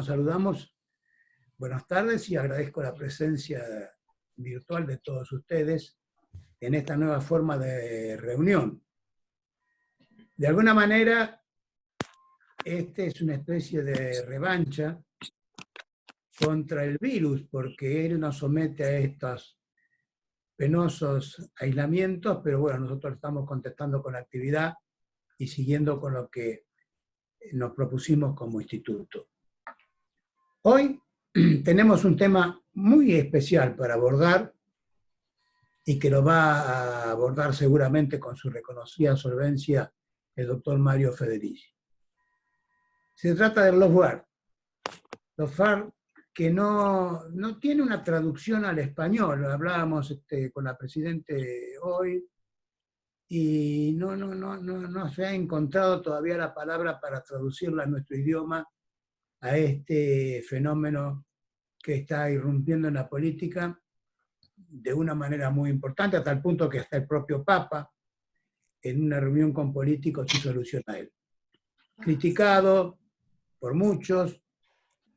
Nos saludamos, buenas tardes y agradezco la presencia virtual de todos ustedes en esta nueva forma de reunión. De alguna manera, este es una especie de revancha contra el virus, porque él nos somete a estos penosos aislamientos, pero bueno, nosotros estamos contestando con actividad y siguiendo con lo que nos propusimos como instituto. Hoy tenemos un tema muy especial para abordar y que lo va a abordar seguramente con su reconocida solvencia el doctor Mario Federici. Se trata del lawfare. Lawfare que no tiene una traducción al español. Hablábamos con la Presidente hoy y no se ha encontrado todavía la palabra para traducirla a nuestro idioma a este fenómeno que está irrumpiendo en la política de una manera muy importante, hasta el punto que hasta el propio Papa, en una reunión con políticos, hizo alusión a él. Criticado por muchos,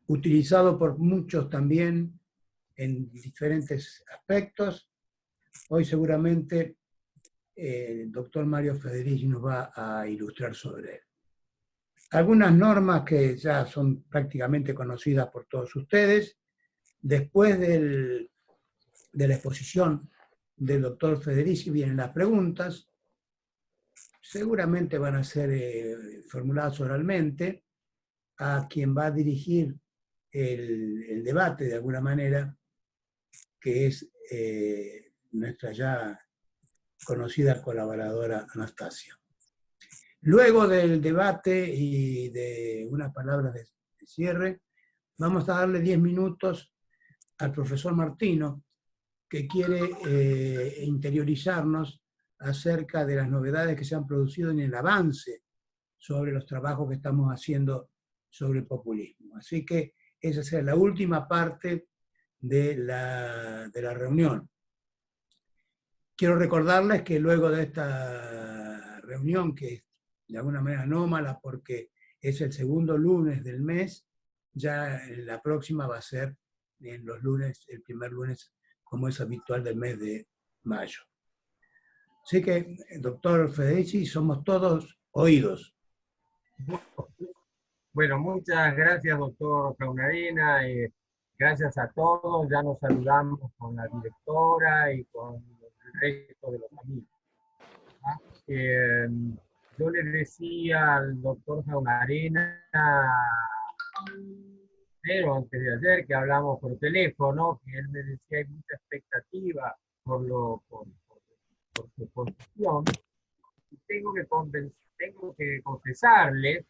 utilizado por muchos también en diferentes aspectos. Hoy seguramente el doctor Mario Federici nos va a ilustrar sobre él. Algunas normas que ya son prácticamente conocidas por todos ustedes. Después de la exposición del doctor Federici vienen las preguntas. Seguramente van a ser formuladas oralmente a quien va a dirigir el debate de alguna manera, que es nuestra ya conocida colaboradora Anastasia. Luego del debate y de unas palabras de cierre, vamos a darle 10 minutos al profesor Martino, que quiere interiorizarnos acerca de las novedades que se han producido en el avance sobre los trabajos que estamos haciendo sobre el populismo. Así que esa será la última parte de la reunión. Quiero recordarles que luego de esta reunión, que es de alguna manera anómala porque es el segundo lunes del mes, ya la próxima va a ser en los lunes, el primer lunes, como es habitual del mes de mayo. Así que, doctor Federici, somos todos oídos. Bueno, muchas gracias, doctor Jaunarena. Gracias a todos. Ya nos saludamos con la directora y con el resto de los amigos. Yo le decía al doctor Jaunarena, pero antes de ayer que hablamos por teléfono, que él me decía hay mucha expectativa por su posición. Tengo que confesarles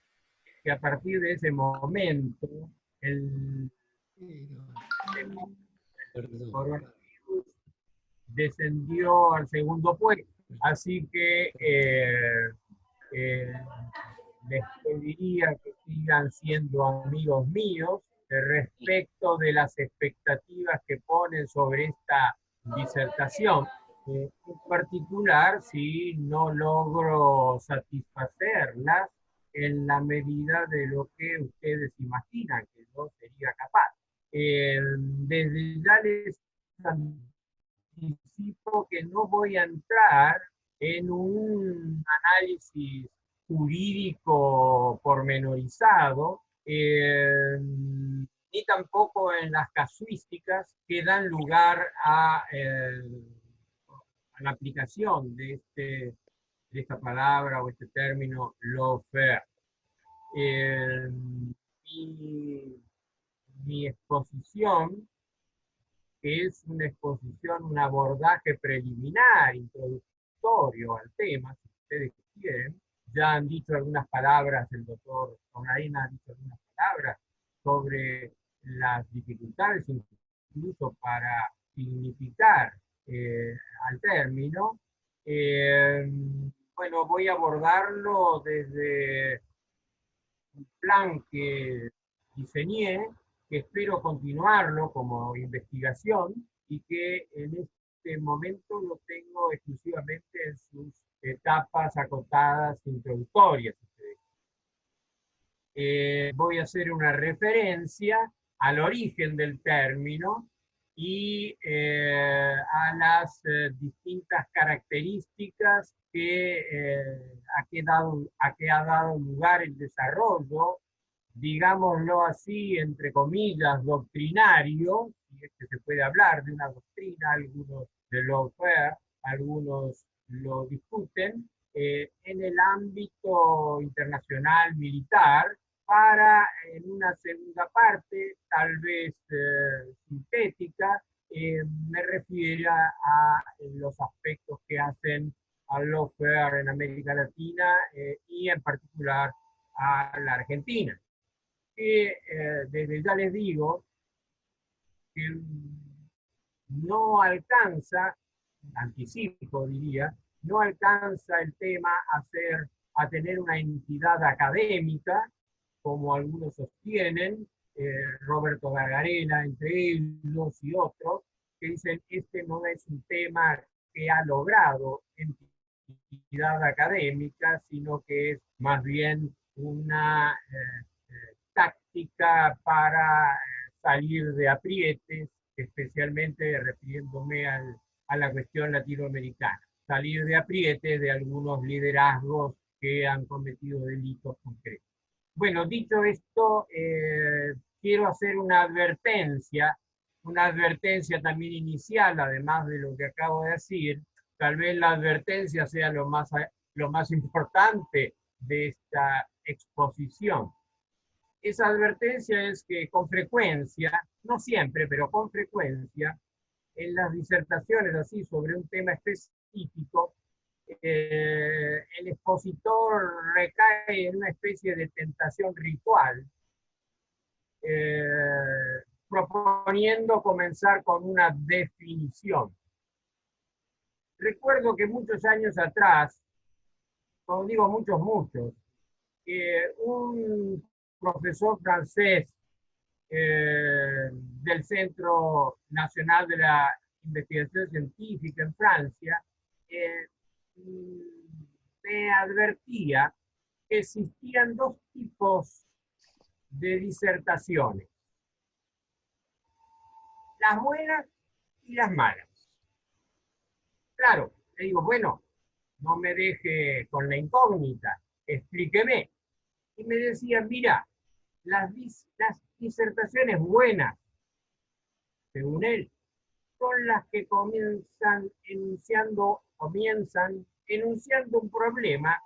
que a partir de ese momento el coronavirus descendió al segundo puesto. Así que les pediría que sigan siendo amigos míos respecto de las expectativas que ponen sobre esta disertación. En particular, si no logro satisfacerlas en la medida de lo que ustedes imaginan que yo sería capaz. Desde ya les anticipo que no voy a entrar en un análisis jurídico pormenorizado, ni tampoco en las casuísticas que dan lugar a la aplicación de esta palabra o este término lawfare. Mi exposición, que es una exposición, un abordaje preliminar, introductorio al tema, si ustedes quieren. Ya han dicho algunas palabras, el doctor Jaunarena ha dicho algunas palabras sobre las dificultades, incluso para significar al término. Bueno, voy a abordarlo desde un plan que diseñé, que espero continuarlo como investigación y que en este momento lo tengo exclusivamente en sus etapas acotadas introductorias. voy a hacer una referencia al origen del término y a las distintas características a que ha dado lugar el desarrollo, digámoslo así, entre comillas, doctrinario, si es que se puede hablar de una doctrina, algunos de lawfare, algunos lo discuten, en el ámbito internacional militar, para en una segunda parte, tal vez sintética, me refiera a los aspectos que hacen al lawfare en América Latina y en particular a la Argentina. Que desde ya les digo que no alcanza, anticipo diría, no alcanza el tema a tener una entidad académica, como algunos sostienen, Roberto Gargarella entre ellos y otros, que dicen este no es un tema que ha logrado entidad académica, sino que es más bien una táctica para salir de aprietes, especialmente refiriéndome a la cuestión latinoamericana, salir de aprietes de algunos liderazgos que han cometido delitos concretos. Bueno, dicho esto, quiero hacer una advertencia también inicial, además de lo que acabo de decir. Tal vez la advertencia sea lo más importante de esta exposición. Esa advertencia es que con frecuencia, no siempre, pero con frecuencia, en las disertaciones así sobre un tema específico, el expositor recae en una especie de tentación ritual, proponiendo comenzar con una definición. Recuerdo que muchos años atrás, cuando digo muchos, un profesor francés del Centro Nacional de la Investigación Científica en Francia, me advertía que existían dos tipos de disertaciones, las buenas y las malas. Claro, le digo, bueno, no me deje con la incógnita, explíqueme. Y me decía, mira, las disertaciones buenas, según él, son las que comienzan enunciando un problema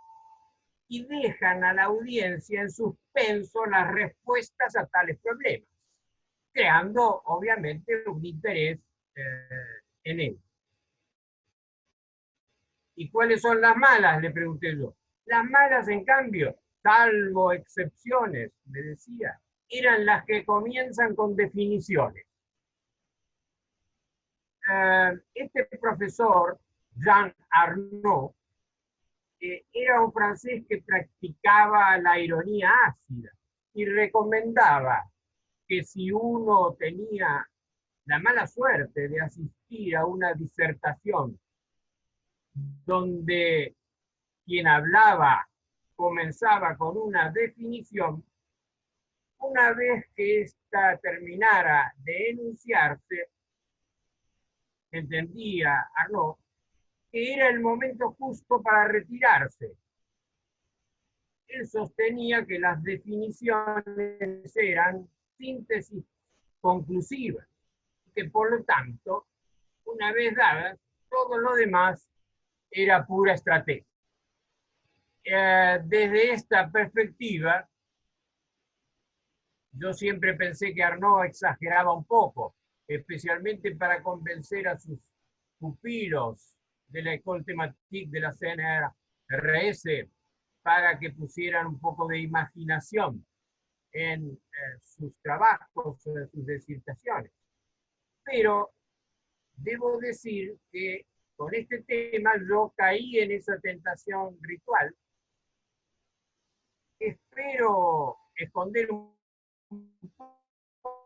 y dejan a la audiencia en suspenso las respuestas a tales problemas, creando obviamente un interés en él. ¿Y cuáles son las malas?, le pregunté yo. Las malas, en cambio, salvo excepciones, me decía, eran las que comienzan con definiciones. Este profesor, Jean Arnaud, era un francés que practicaba la ironía ácida y recomendaba que si uno tenía la mala suerte de asistir a una disertación donde quien hablaba comenzaba con una definición, una vez que ésta terminara de enunciarse, entendía Arnaud que era el momento justo para retirarse. Él sostenía que las definiciones eran síntesis conclusivas, que por lo tanto, una vez dadas, todo lo demás era pura estrategia. Desde esta perspectiva, yo siempre pensé que Arnaud exageraba un poco, especialmente para convencer a sus pupilos de la École Thématique de la CNRS para que pusieran un poco de imaginación en sus trabajos, en sus disertaciones. Pero debo decir que con este tema yo caí en esa tentación ritual. Espero esconder un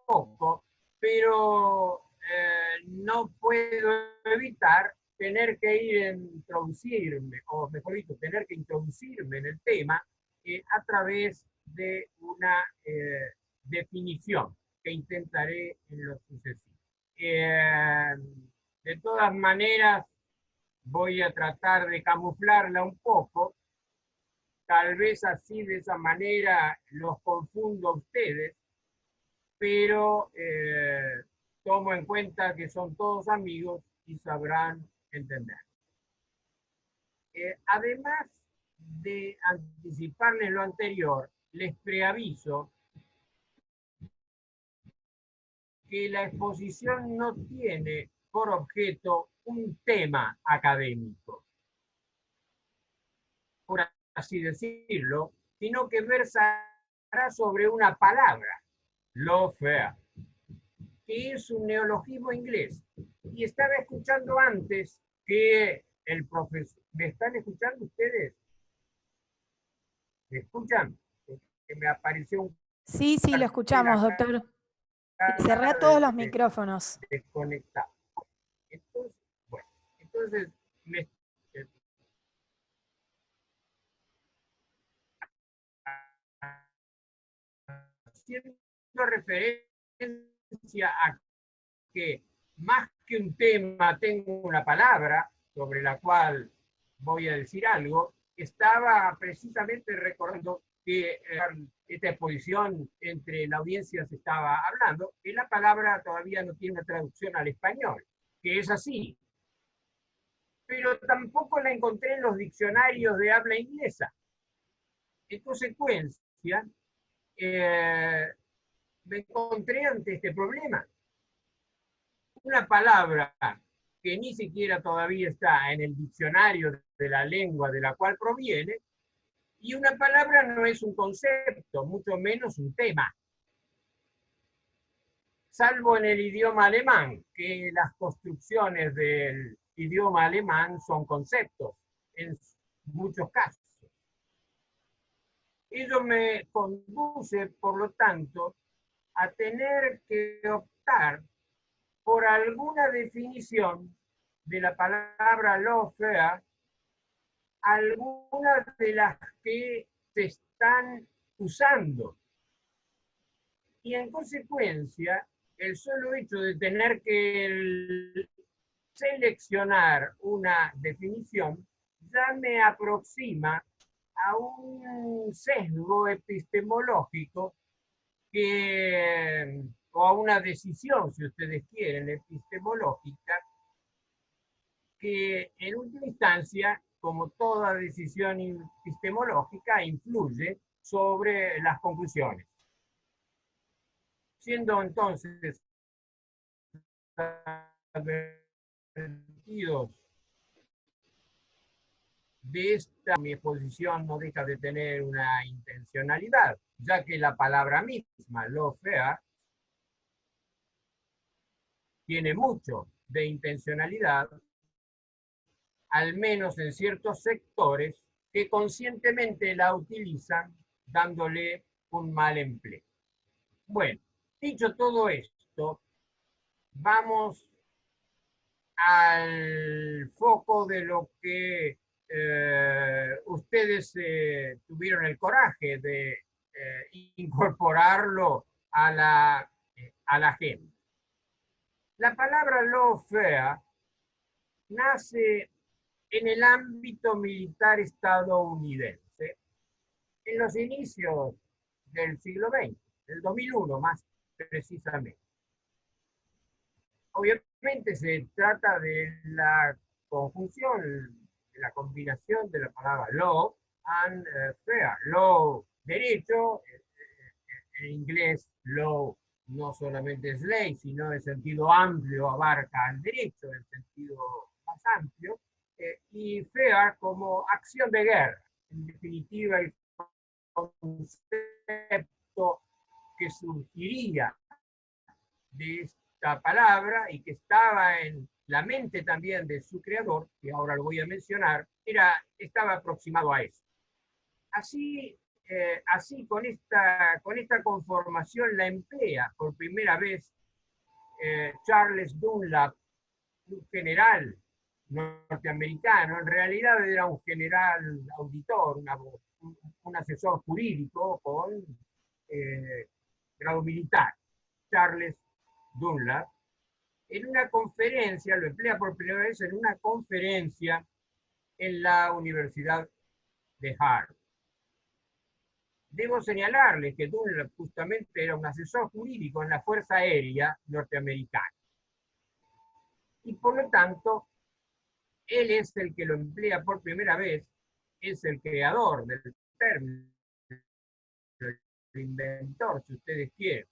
poco, pero no puedo evitar tener que introducirme en el tema a través de una definición que intentaré en lo sucesivo. De todas maneras, voy a tratar de camuflarla un poco, tal vez así de esa manera los confundo a ustedes, pero tomo en cuenta que son todos amigos y sabrán entender. Además de anticiparles lo anterior, les preaviso que la exposición no tiene por objeto un tema académico, por así decirlo, sino que versará sobre una palabra, lawfare, que es un neologismo inglés. Y estaba escuchando antes que el profesor... ¿Me están escuchando ustedes? ¿Me escuchan? Que me apareció un Sí, sí, lo cartel escuchamos, acá doctor. Y cerrá todos los de micrófonos. desconectado. Entonces, bueno, entonces me, haciendo referencia a que más que un tema tengo una palabra sobre la cual voy a decir algo, estaba precisamente recordando que esta exposición entre la audiencia se estaba hablando, que la palabra todavía no tiene una traducción al español, que es así, pero tampoco la encontré en los diccionarios de habla inglesa. En consecuencia, me encontré ante este problema. Una palabra que ni siquiera todavía está en el diccionario de la lengua de la cual proviene, y una palabra no es un concepto, mucho menos un tema. Salvo en el idioma alemán, que las construcciones del idioma alemán son conceptos, en muchos casos. Ello me conduce, por lo tanto, a tener que optar por alguna definición de la palabra lawfare, algunas de las que se están usando. Y en consecuencia, el solo hecho de tener que seleccionar una definición ya me aproxima a un sesgo epistemológico o a una decisión, si ustedes quieren, epistemológica, que en última instancia, como toda decisión epistemológica, influye sobre las conclusiones. Siendo entonces advertidos de esta, mi exposición no deja de tener una intencionalidad, ya que la palabra misma, lawfare, tiene mucho de intencionalidad, al menos en ciertos sectores que conscientemente la utilizan dándole un mal empleo. Bueno, dicho todo esto, vamos al foco de lo que ustedes tuvieron el coraje de incorporarlo a la agenda. La palabra lawfare nace en el ámbito militar estadounidense en los inicios del siglo XX, del 2001 más precisamente. Obviamente se trata de la conjunción, de la combinación de la palabra law and fair. Law, derecho, en inglés law no solamente es ley, sino en sentido amplio abarca el derecho, en sentido más amplio, y fair como acción de guerra. En definitiva, el concepto que surgiría de esta palabra y que estaba en la mente también de su creador, que ahora lo voy a mencionar, estaba aproximado a eso. Así con esta conformación la emplea por primera vez Charles Dunlap, un general norteamericano, en realidad era un general auditor, un asesor jurídico con grado militar, Charles Dunlap, en una conferencia, lo emplea por primera vez en una conferencia en la Universidad de Harvard. Debo señalarles que Dunlap justamente era un asesor jurídico en la Fuerza Aérea Norteamericana. Y por lo tanto, él es el que lo emplea por primera vez, es el creador del término, el inventor, si ustedes quieren,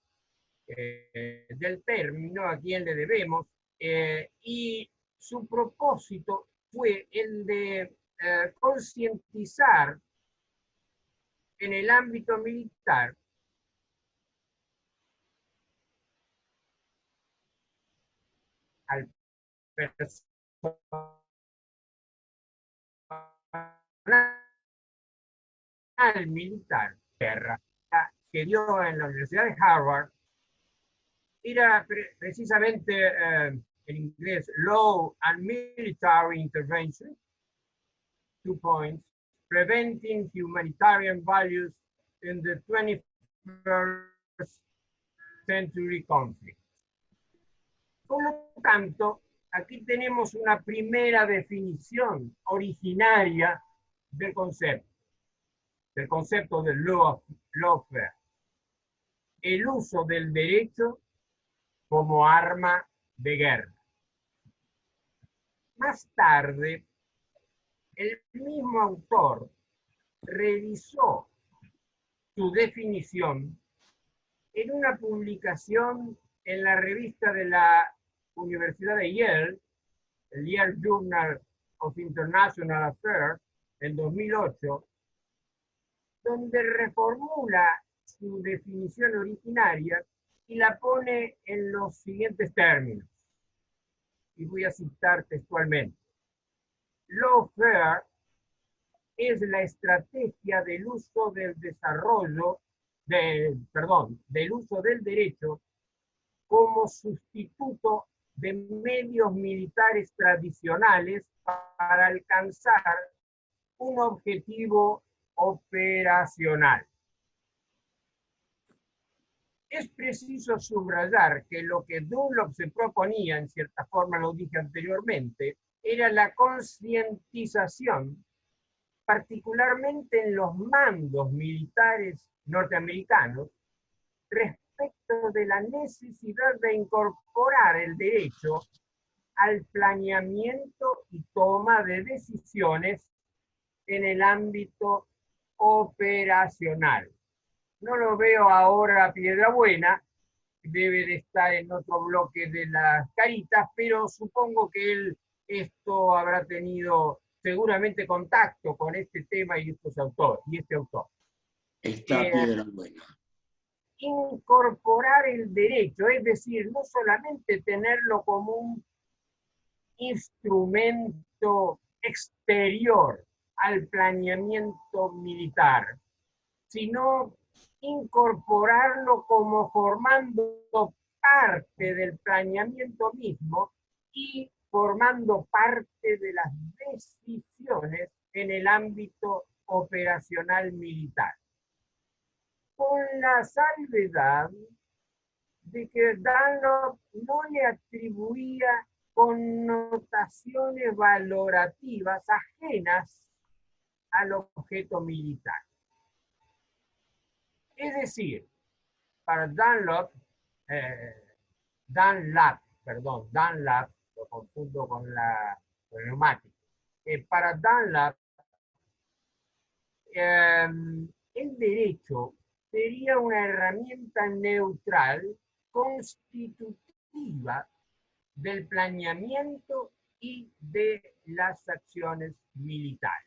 del término, a quien le debemos, y su propósito fue el de concientizar en el ámbito militar al personal militar que dio en la Universidad de Harvard era precisamente en inglés Law and Military Intervention, 2 points, Preventing Humanitarian Values in the 21st Century Conflict. Por lo tanto, aquí tenemos una primera definición originaria del concepto de lawfare, el uso del derecho como arma de guerra. Más tarde, el mismo autor revisó su definición en una publicación en la revista de la Universidad de Yale, el Yale Journal of International Affairs, en 2008, donde reformula su definición originaria y la pone en los siguientes términos. Y voy a citar textualmente. Lawfare es la estrategia del uso del del uso del derecho como sustituto de medios militares tradicionales para alcanzar un objetivo operacional. Es preciso subrayar que lo que Dunlop se proponía, en cierta forma lo dije anteriormente, era la concientización, particularmente en los mandos militares norteamericanos, respecto de la necesidad de incorporar el derecho al planeamiento y toma de decisiones en el ámbito operacional. No lo veo ahora a Piedrabuena, debe de estar en otro bloque de las caritas, pero supongo que esto habrá tenido seguramente contacto con este tema y este autor. Está Piedrabuena. Incorporar el derecho, es decir, no solamente tenerlo como un instrumento exterior al planeamiento militar, sino incorporarlo como formando parte del planeamiento mismo y formando parte de las decisiones en el ámbito operacional militar. Con la salvedad de que Dunlop no le atribuía connotaciones valorativas ajenas al objeto militar. Es decir, para Dunlop, lo confundo con el neumático. Para Dunlop, el derecho sería una herramienta neutral constitutiva del planeamiento y de las acciones militares.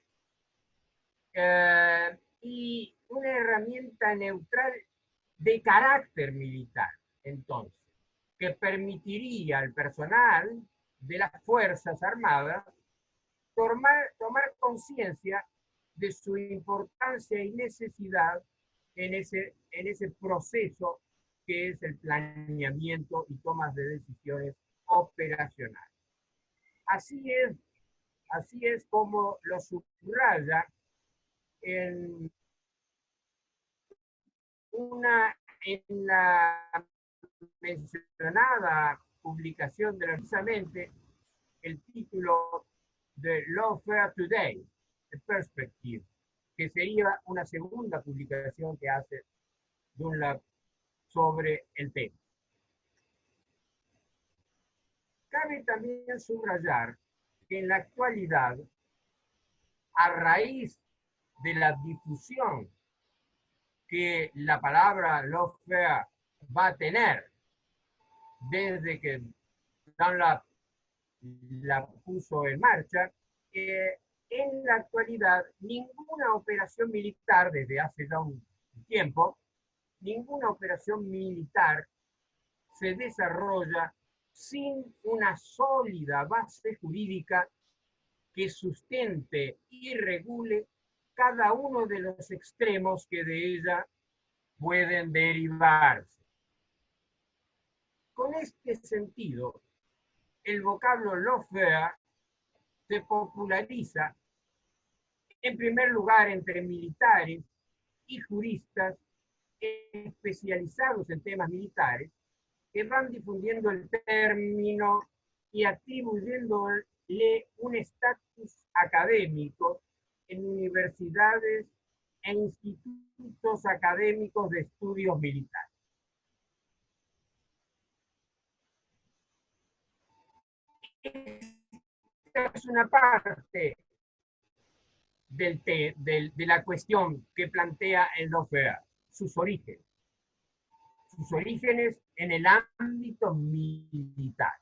Y una herramienta neutral de carácter militar, entonces, que permitiría al personal de las Fuerzas Armadas tomar conciencia de su importancia y necesidad en ese proceso que es el planeamiento y tomas de decisiones operacionales. Así es como lo subraya en En la mencionada publicación de precisamente el título de Lawfare Today, The Perspective, que sería una segunda publicación que hace Dunlap sobre el tema. Cabe también subrayar que en la actualidad, a raíz de la difusión que la palabra lawfare va a tener desde que Dunlap la puso en marcha, en la actualidad ninguna operación militar, desde hace ya un tiempo, ninguna operación militar se desarrolla sin una sólida base jurídica que sustente y regule cada uno de los extremos que de ella pueden derivarse. Con este sentido, el vocablo lawfare se populariza en primer lugar entre militares y juristas especializados en temas militares que van difundiendo el término y atribuyéndole un estatus académico en universidades e institutos académicos de estudios militares. Esta es una parte de la cuestión que plantea el lawfare, sus orígenes. Sus orígenes en el ámbito militar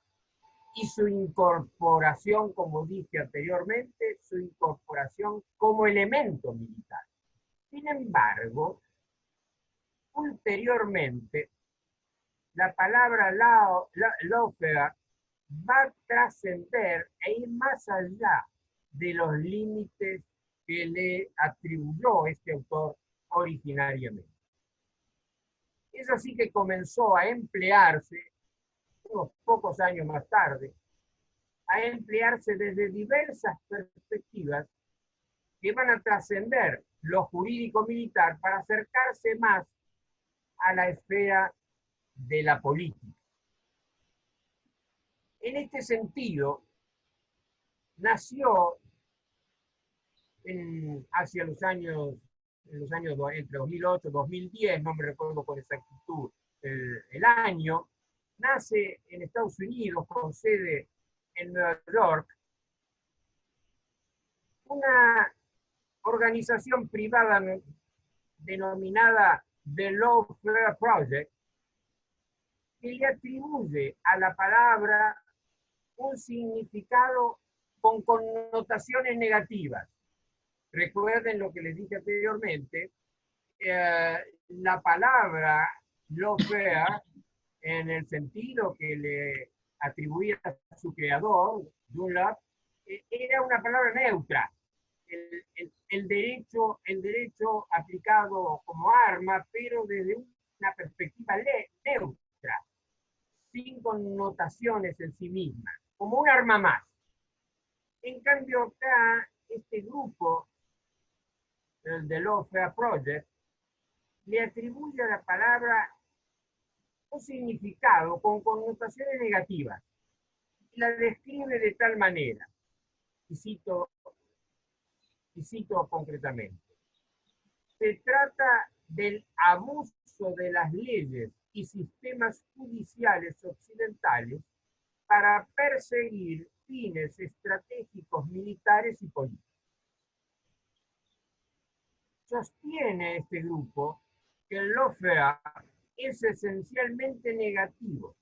y su incorporación, como dije anteriormente, su incorporación como elemento militar. Sin embargo, ulteriormente, la palabra lawfare va a trascender e ir más allá de los límites que le atribuyó este autor originariamente. Es así que comenzó a emplearse, unos pocos años más tarde, a emplearse desde diversas perspectivas que van a trascender lo jurídico-militar para acercarse más a la esfera de la política. En este sentido, nació hacia los años entre 2008 y 2010, no me recuerdo con exactitud el año, nace en Estados Unidos con sede en Nueva York una organización privada denominada The Lawfare Project, que le atribuye a la palabra un significado con connotaciones negativas. Recuerden lo que les dije anteriormente, la palabra lawfare, en el sentido que le atribuía a su creador, Dunlap, era una palabra neutra. El derecho aplicado como arma, pero desde una perspectiva neutra, sin connotaciones en sí misma, como un arma más. En cambio acá, este grupo, el The Lawfare Project, le atribuye a la palabra un significado con connotaciones negativas y la describe de tal manera, y cito concretamente: se trata del abuso de las leyes y sistemas judiciales occidentales para perseguir fines estratégicos militares y políticos. Sostiene este grupo que el lawfare es esencialmente negativo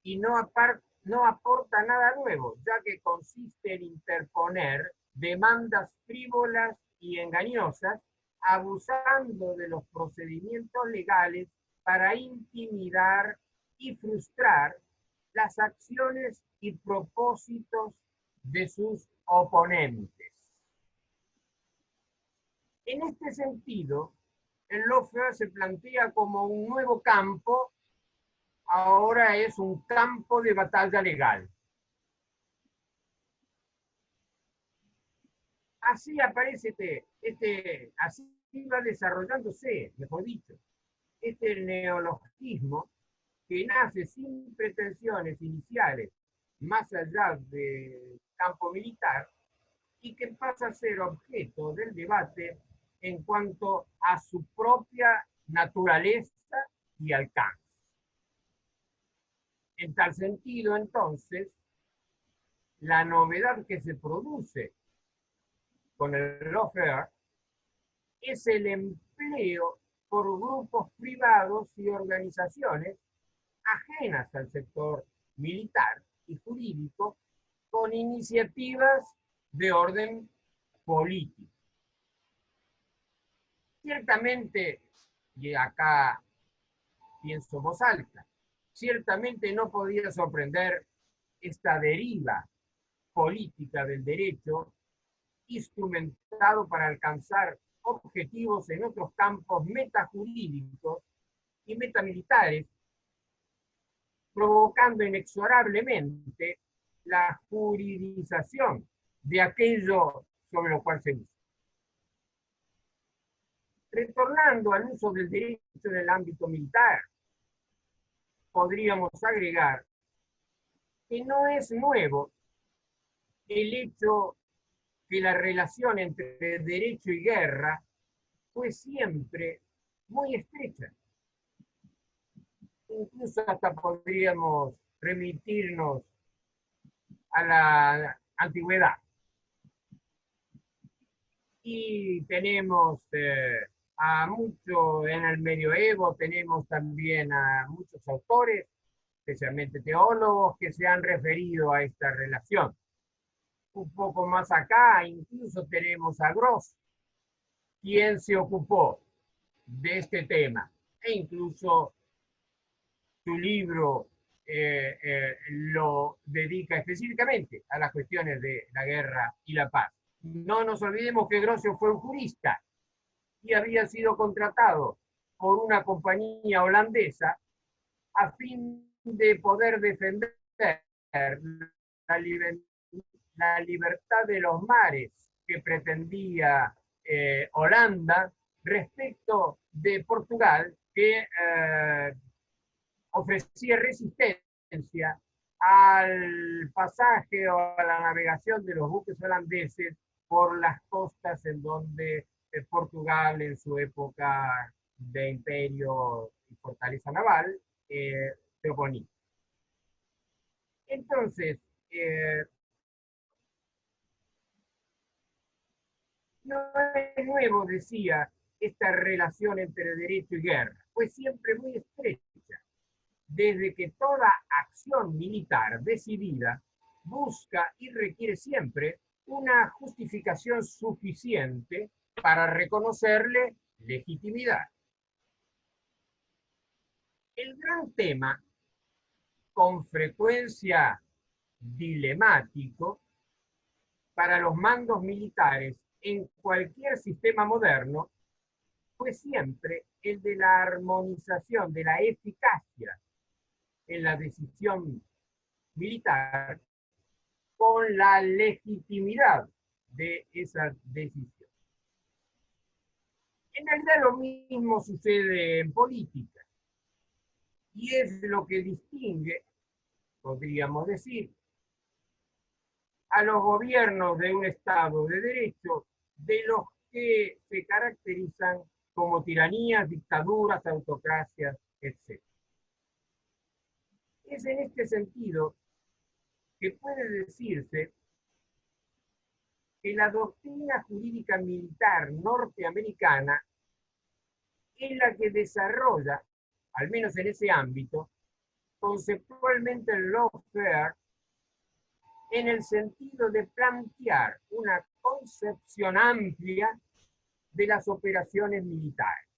y no aporta nada nuevo, ya que consiste en interponer demandas frívolas y engañosas, abusando de los procedimientos legales para intimidar y frustrar las acciones y propósitos de sus oponentes. En este sentido, el lawfare se plantea como un nuevo campo, ahora es un campo de batalla legal. Así aparece así va desarrollándose, mejor dicho, este neologismo que nace sin pretensiones iniciales más allá del campo militar y que pasa a ser objeto del debate en cuanto a su propia naturaleza y alcance. En tal sentido, entonces, la novedad que se produce con el lawfare es el empleo por grupos privados y organizaciones ajenas al sector militar y jurídico con iniciativas de orden político. Ciertamente, y acá pienso en voz alta, ciertamente no podía sorprender esta deriva política del derecho instrumentado para alcanzar objetivos en otros campos metajurídicos y metamilitares, provocando inexorablemente la juridización de aquello sobre lo cual se usa. Retornando al uso del derecho en el ámbito militar, podríamos agregar que no es nuevo el hecho que la relación entre derecho y guerra fue siempre muy estrecha. Incluso hasta podríamos remitirnos a la antigüedad. Y tenemos a mucho en el medioevo, tenemos también a muchos autores, especialmente teólogos, que se han referido a esta relación. Un poco más acá, incluso tenemos a Gross, quien se ocupó de este tema, e incluso su libro lo dedica específicamente a las cuestiones de la guerra y la paz. No nos olvidemos que Grocio fue un jurista y había sido contratado por una compañía holandesa a fin de poder defender la libertad de los mares que pretendía Holanda respecto de Portugal, que ofrecía resistencia al pasaje o a la navegación de los buques holandeses por las costas en donde Portugal, en su época de imperio y fortaleza naval, se oponía. Entonces, no es nuevo, decía, esta relación entre derecho y guerra, fue siempre muy estrecha, desde que toda acción militar decidida busca y requiere siempre una justificación suficiente para reconocerle legitimidad. El gran tema, con frecuencia dilemático, para los mandos militares en cualquier sistema moderno, fue siempre el de la armonización, de la eficacia en la decisión militar con la legitimidad de esa decisión. En realidad lo mismo sucede en política, y es lo que distingue, podríamos decir, a los gobiernos de un Estado de derecho de los que se caracterizan como tiranías, dictaduras, autocracias, etc. Es en este sentido que puede decirse que la doctrina jurídica militar norteamericana es la que desarrolla, al menos en ese ámbito, conceptualmente el lawfare en el sentido de plantear una concepción amplia de las operaciones militares.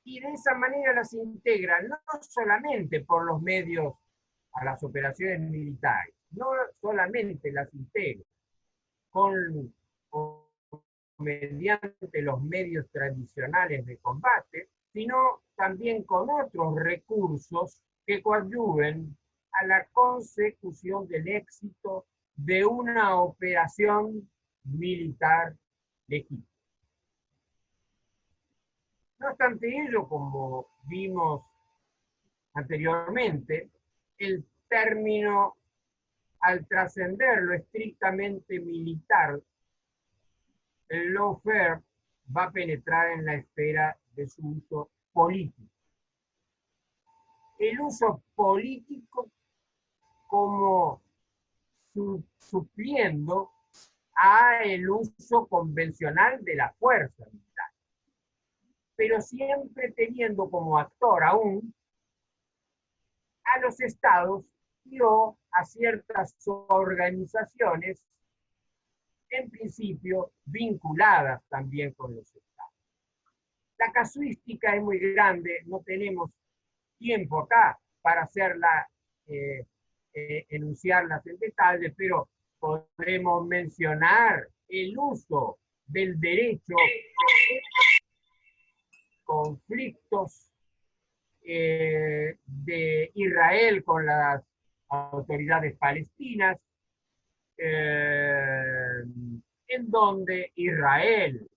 Y de esa manera las integra no solamente por los medios a las operaciones militares, no solamente las integra con o mediante los medios tradicionales de combate, sino también con otros recursos que coadyuven a la consecución del éxito de una operación militar legítima. No obstante ello, como vimos anteriormente, el término, al trascender lo estrictamente militar, el lawfare va a penetrar en la esfera de su uso político. El uso político como supliendo a el uso convencional de la fuerza militar, pero siempre teniendo como actor aún a los estados y o a ciertas organizaciones, en principio vinculadas también con los estados. La casuística es muy grande, no tenemos tiempo acá para hacerla, enunciarlas en detalle, pero podremos mencionar el uso del derecho en conflictos de Israel con las autoridades palestinas, en donde Israel,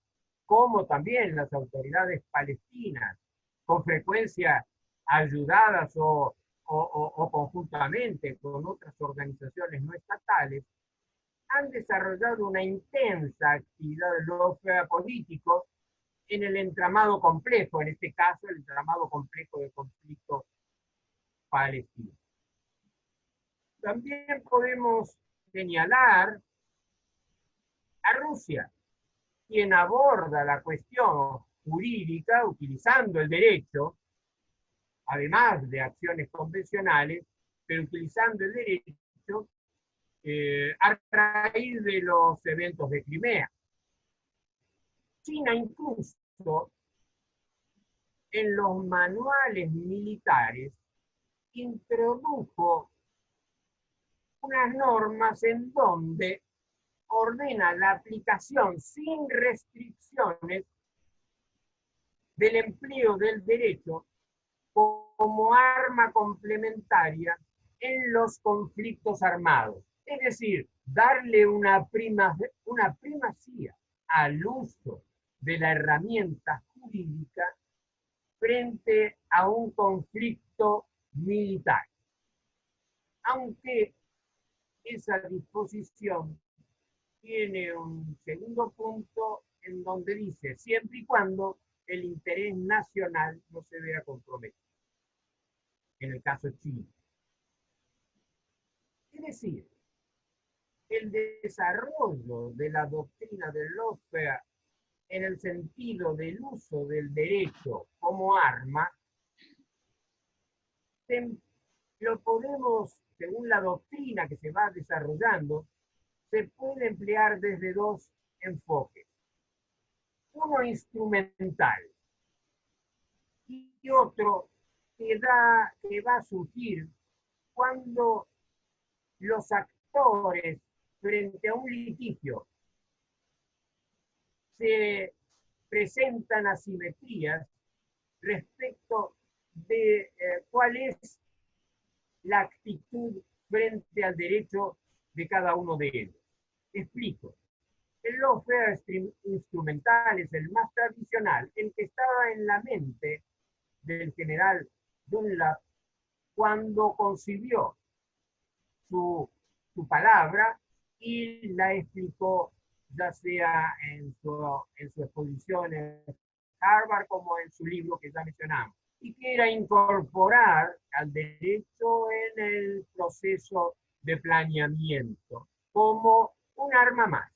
como también las autoridades palestinas, con frecuencia ayudadas o conjuntamente con otras organizaciones no estatales, han desarrollado una intensa actividad de lawfare político en el entramado complejo, en este caso el entramado complejo del conflicto palestino. También podemos señalar a Rusia, quien aborda la cuestión jurídica utilizando el derecho, además de acciones convencionales, pero utilizando el derecho a raíz de los eventos de Crimea. China incluso en los manuales militares introdujo unas normas en donde ordena la aplicación sin restricciones del empleo del derecho como arma complementaria en los conflictos armados. Es decir, darle una primacía al uso de la herramienta jurídica frente a un conflicto militar. Aunque esa disposición tiene un segundo punto en donde dice, siempre y cuando el interés nacional no se vea comprometido. En el caso chino. Es decir, el desarrollo de la doctrina del lawfare en el sentido del uso del derecho como arma, lo podemos, según la doctrina que se va desarrollando, se puede emplear desde dos enfoques. Uno instrumental y otro que va a surgir cuando los actores frente a un litigio se presentan asimetrías respecto de cuál es la actitud frente al derecho de cada uno de ellos. Explico. El lawfare instrumental es el más tradicional, el que estaba en la mente del general Dunlap cuando concibió su palabra y la explicó ya sea en su exposición en Harvard como en su libro que ya mencionamos, y que era incorporar al derecho en el proceso de planeamiento como un arma más.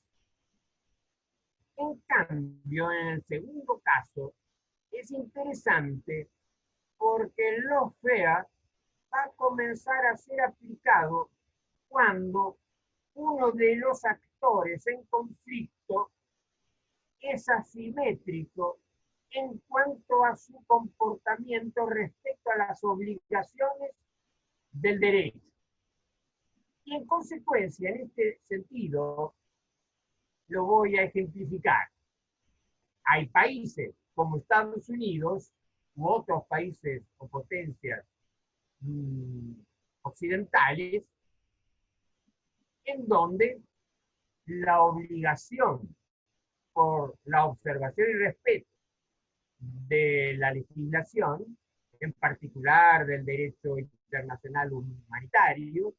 En cambio, en el segundo caso, es interesante porque el lawfare va a comenzar a ser aplicado cuando uno de los actores en conflicto es asimétrico en cuanto a su comportamiento respecto a las obligaciones del derecho. Y en consecuencia, en este sentido, lo voy a ejemplificar. Hay países como Estados Unidos u otros países o potencias occidentales en donde la obligación por la observación y respeto de la legislación, en particular del derecho internacional humanitario,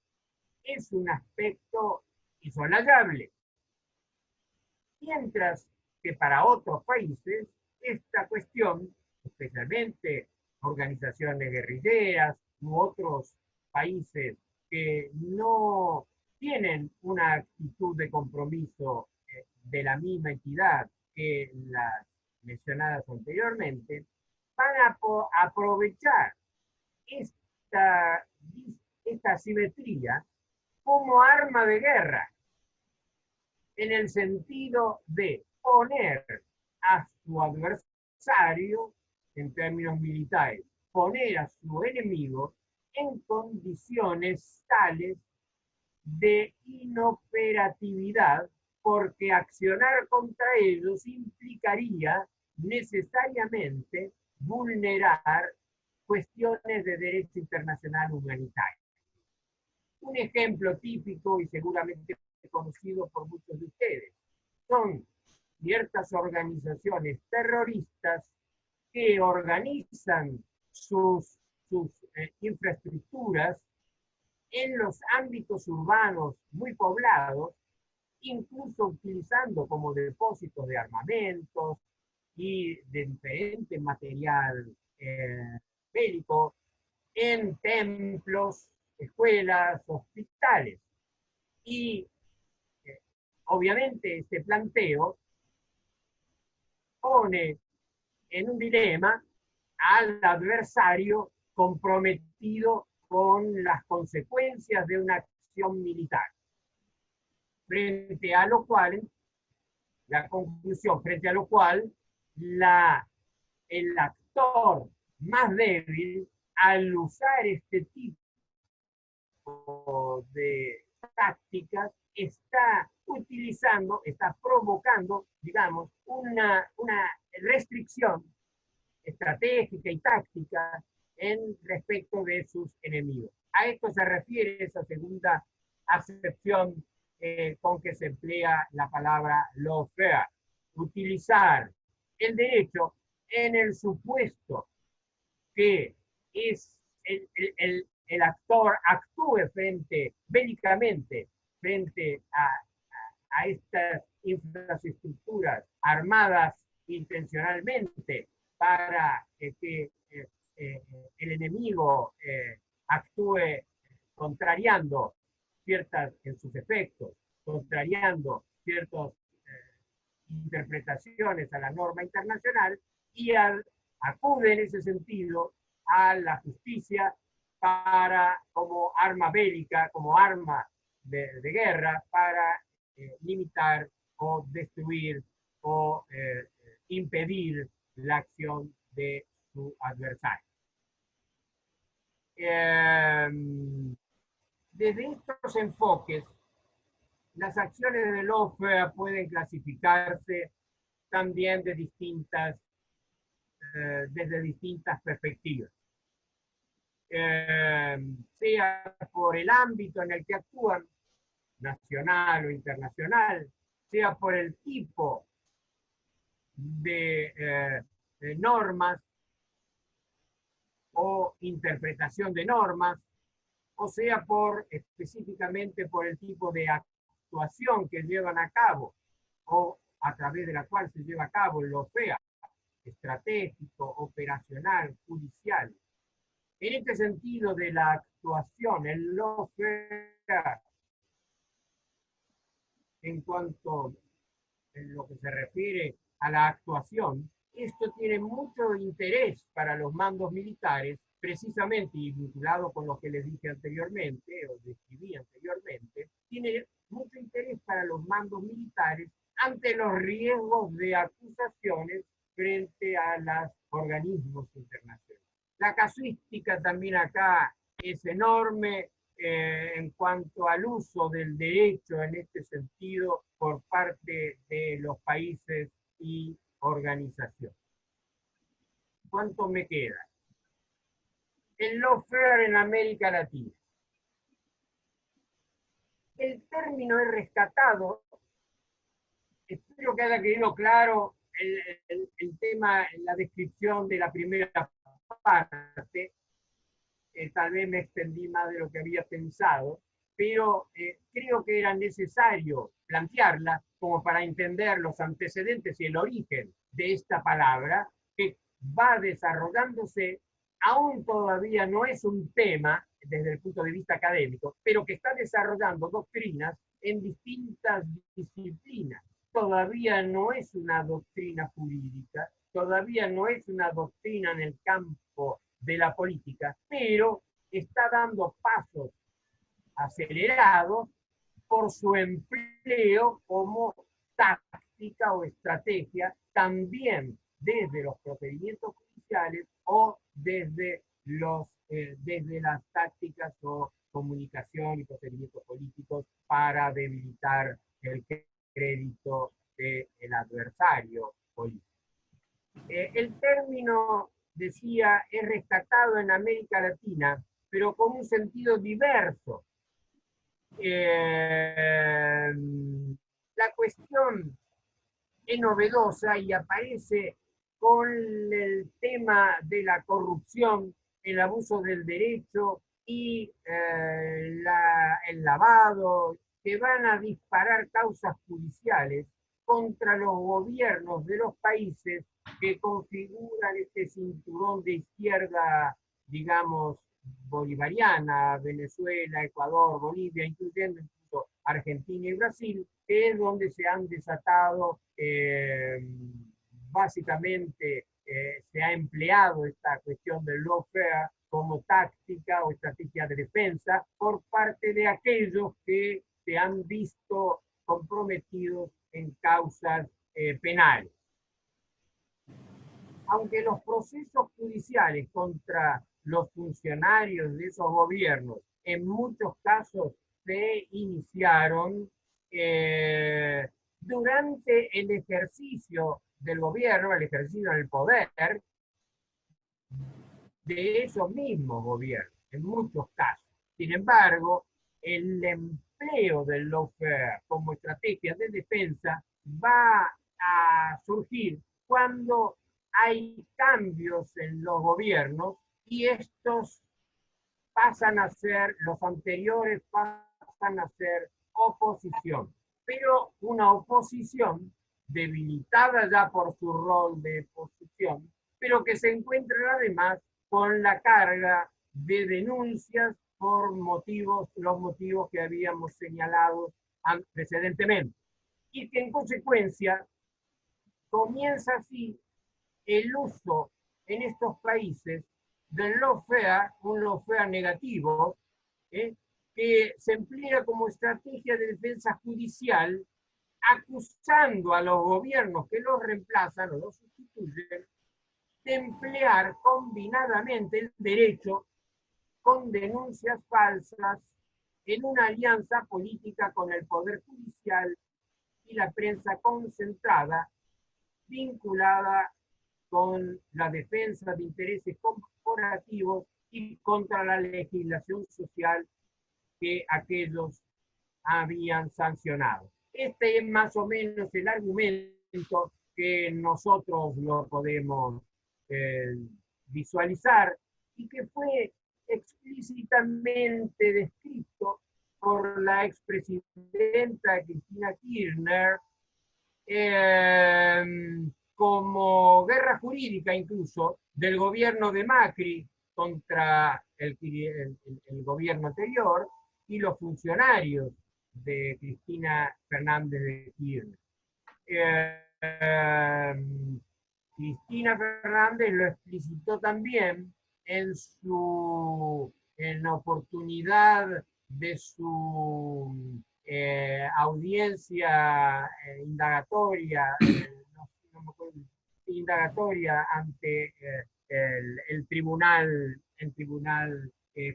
es un aspecto insolayable. Mientras que para otros países, esta cuestión, especialmente organizaciones guerrilleras u otros países que no tienen una actitud de compromiso de la misma entidad que las mencionadas anteriormente, van a aprovechar esta asimetría como arma de guerra, en el sentido de poner a su adversario, en términos militares, poner a su enemigo en condiciones tales de inoperatividad, porque accionar contra ellos implicaría necesariamente vulnerar cuestiones de derecho internacional humanitario. Un ejemplo típico y seguramente conocido por muchos de ustedes son ciertas organizaciones terroristas que organizan sus infraestructuras en los ámbitos urbanos muy poblados, incluso utilizando como depósitos de armamentos y de diferente material bélico en templos, escuelas, hospitales. Y obviamente este planteo pone en un dilema al adversario comprometido con las consecuencias de una acción militar. Frente a lo cual, la conclusión, frente a lo cual, el actor más débil, al usar este tipo de tácticas, está utilizando, está provocando, digamos, una restricción estratégica y táctica en respecto de sus enemigos. A esto se refiere esa segunda acepción con que se emplea la palabra lawfare, utilizar el derecho en el supuesto que es el actor actúe bélicamente frente a estas infraestructuras armadas intencionalmente para que el enemigo actúe contrariando en sus efectos, contrariando ciertas interpretaciones a la norma internacional, y acude en ese sentido a la justicia como arma bélica, como arma de guerra, para limitar o destruir o impedir la acción de su adversario. Desde estos enfoques, las acciones de lawfare pueden clasificarse también desde distintas perspectivas. Sea por el ámbito en el que actúan, nacional o internacional, sea por el tipo de normas o interpretación de normas, o sea específicamente por el tipo de actuación que llevan a cabo o a través de la cual se lleva a cabo el lawfare, estratégico, operacional, judicial. En este sentido de la actuación, el lawfare, en cuanto a lo que se refiere a la actuación, esto tiene mucho interés para los mandos militares, precisamente, y vinculado con lo que les dije anteriormente, o describí anteriormente, tiene mucho interés para los mandos militares ante los riesgos de acusaciones frente a los organismos internacionales. La casuística también acá es enorme en cuanto al uso del derecho en este sentido por parte de los países y organizaciones. ¿Cuánto me queda? El lawfare en América Latina. El término es rescatado, espero que haya quedado claro el tema, la descripción de la primera parte, tal vez me extendí más de lo que había pensado, pero creo que era necesario plantearla como para entender los antecedentes y el origen de esta palabra, que va desarrollándose, aún todavía no es un tema desde el punto de vista académico, pero que está desarrollando doctrinas en distintas disciplinas. Todavía no es una doctrina jurídica, todavía no es una doctrina en el campo de la política, pero está dando pasos acelerados por su empleo como táctica o estrategia, también desde los procedimientos judiciales o desde las tácticas o comunicación y procedimientos políticos para debilitar el crédito del adversario político. El término, decía, es rescatado en América Latina, pero con un sentido diverso. La cuestión es novedosa y aparece con el tema de la corrupción, el abuso del derecho y el lavado, que van a disparar causas judiciales contra los gobiernos de los países que configuran este cinturón de izquierda, digamos, bolivariana, Venezuela, Ecuador, Bolivia, incluyendo incluso Argentina y Brasil, que es donde se han desatado, básicamente, se ha empleado esta cuestión del lawfare como táctica o estrategia de defensa por parte de aquellos que se han visto comprometidos en causas penales. Aunque los procesos judiciales contra los funcionarios de esos gobiernos en muchos casos se iniciaron durante el ejercicio del gobierno, el ejercicio del poder de esos mismos gobiernos, en muchos casos. Sin embargo, el empleo del lawfare como estrategia de defensa va a surgir cuando hay cambios en los gobiernos y estos pasan a ser, los anteriores pasan a ser oposición, pero una oposición debilitada ya por su rol de oposición, pero que se encuentra además con la carga de denuncias por los motivos que habíamos señalado antecedentemente, y que en consecuencia comienza así el uso en estos países del lawfare, un lawfare negativo, que se emplea como estrategia de defensa judicial, acusando a los gobiernos que los reemplazan o los sustituyen de emplear combinadamente el derecho con denuncias falsas en una alianza política con el Poder Judicial y la prensa concentrada, vinculada con la defensa de intereses corporativos y contra la legislación social que aquellos habían sancionado. Este es más o menos el argumento que nosotros lo podemos visualizar y que fue explícitamente descrito por la expresidenta Cristina Kirchner como guerra jurídica incluso del gobierno de Macri contra el gobierno anterior y los funcionarios de Cristina Fernández de Kirchner. Cristina Fernández lo explicitó también en la oportunidad de su audiencia indagatoria ante el tribunal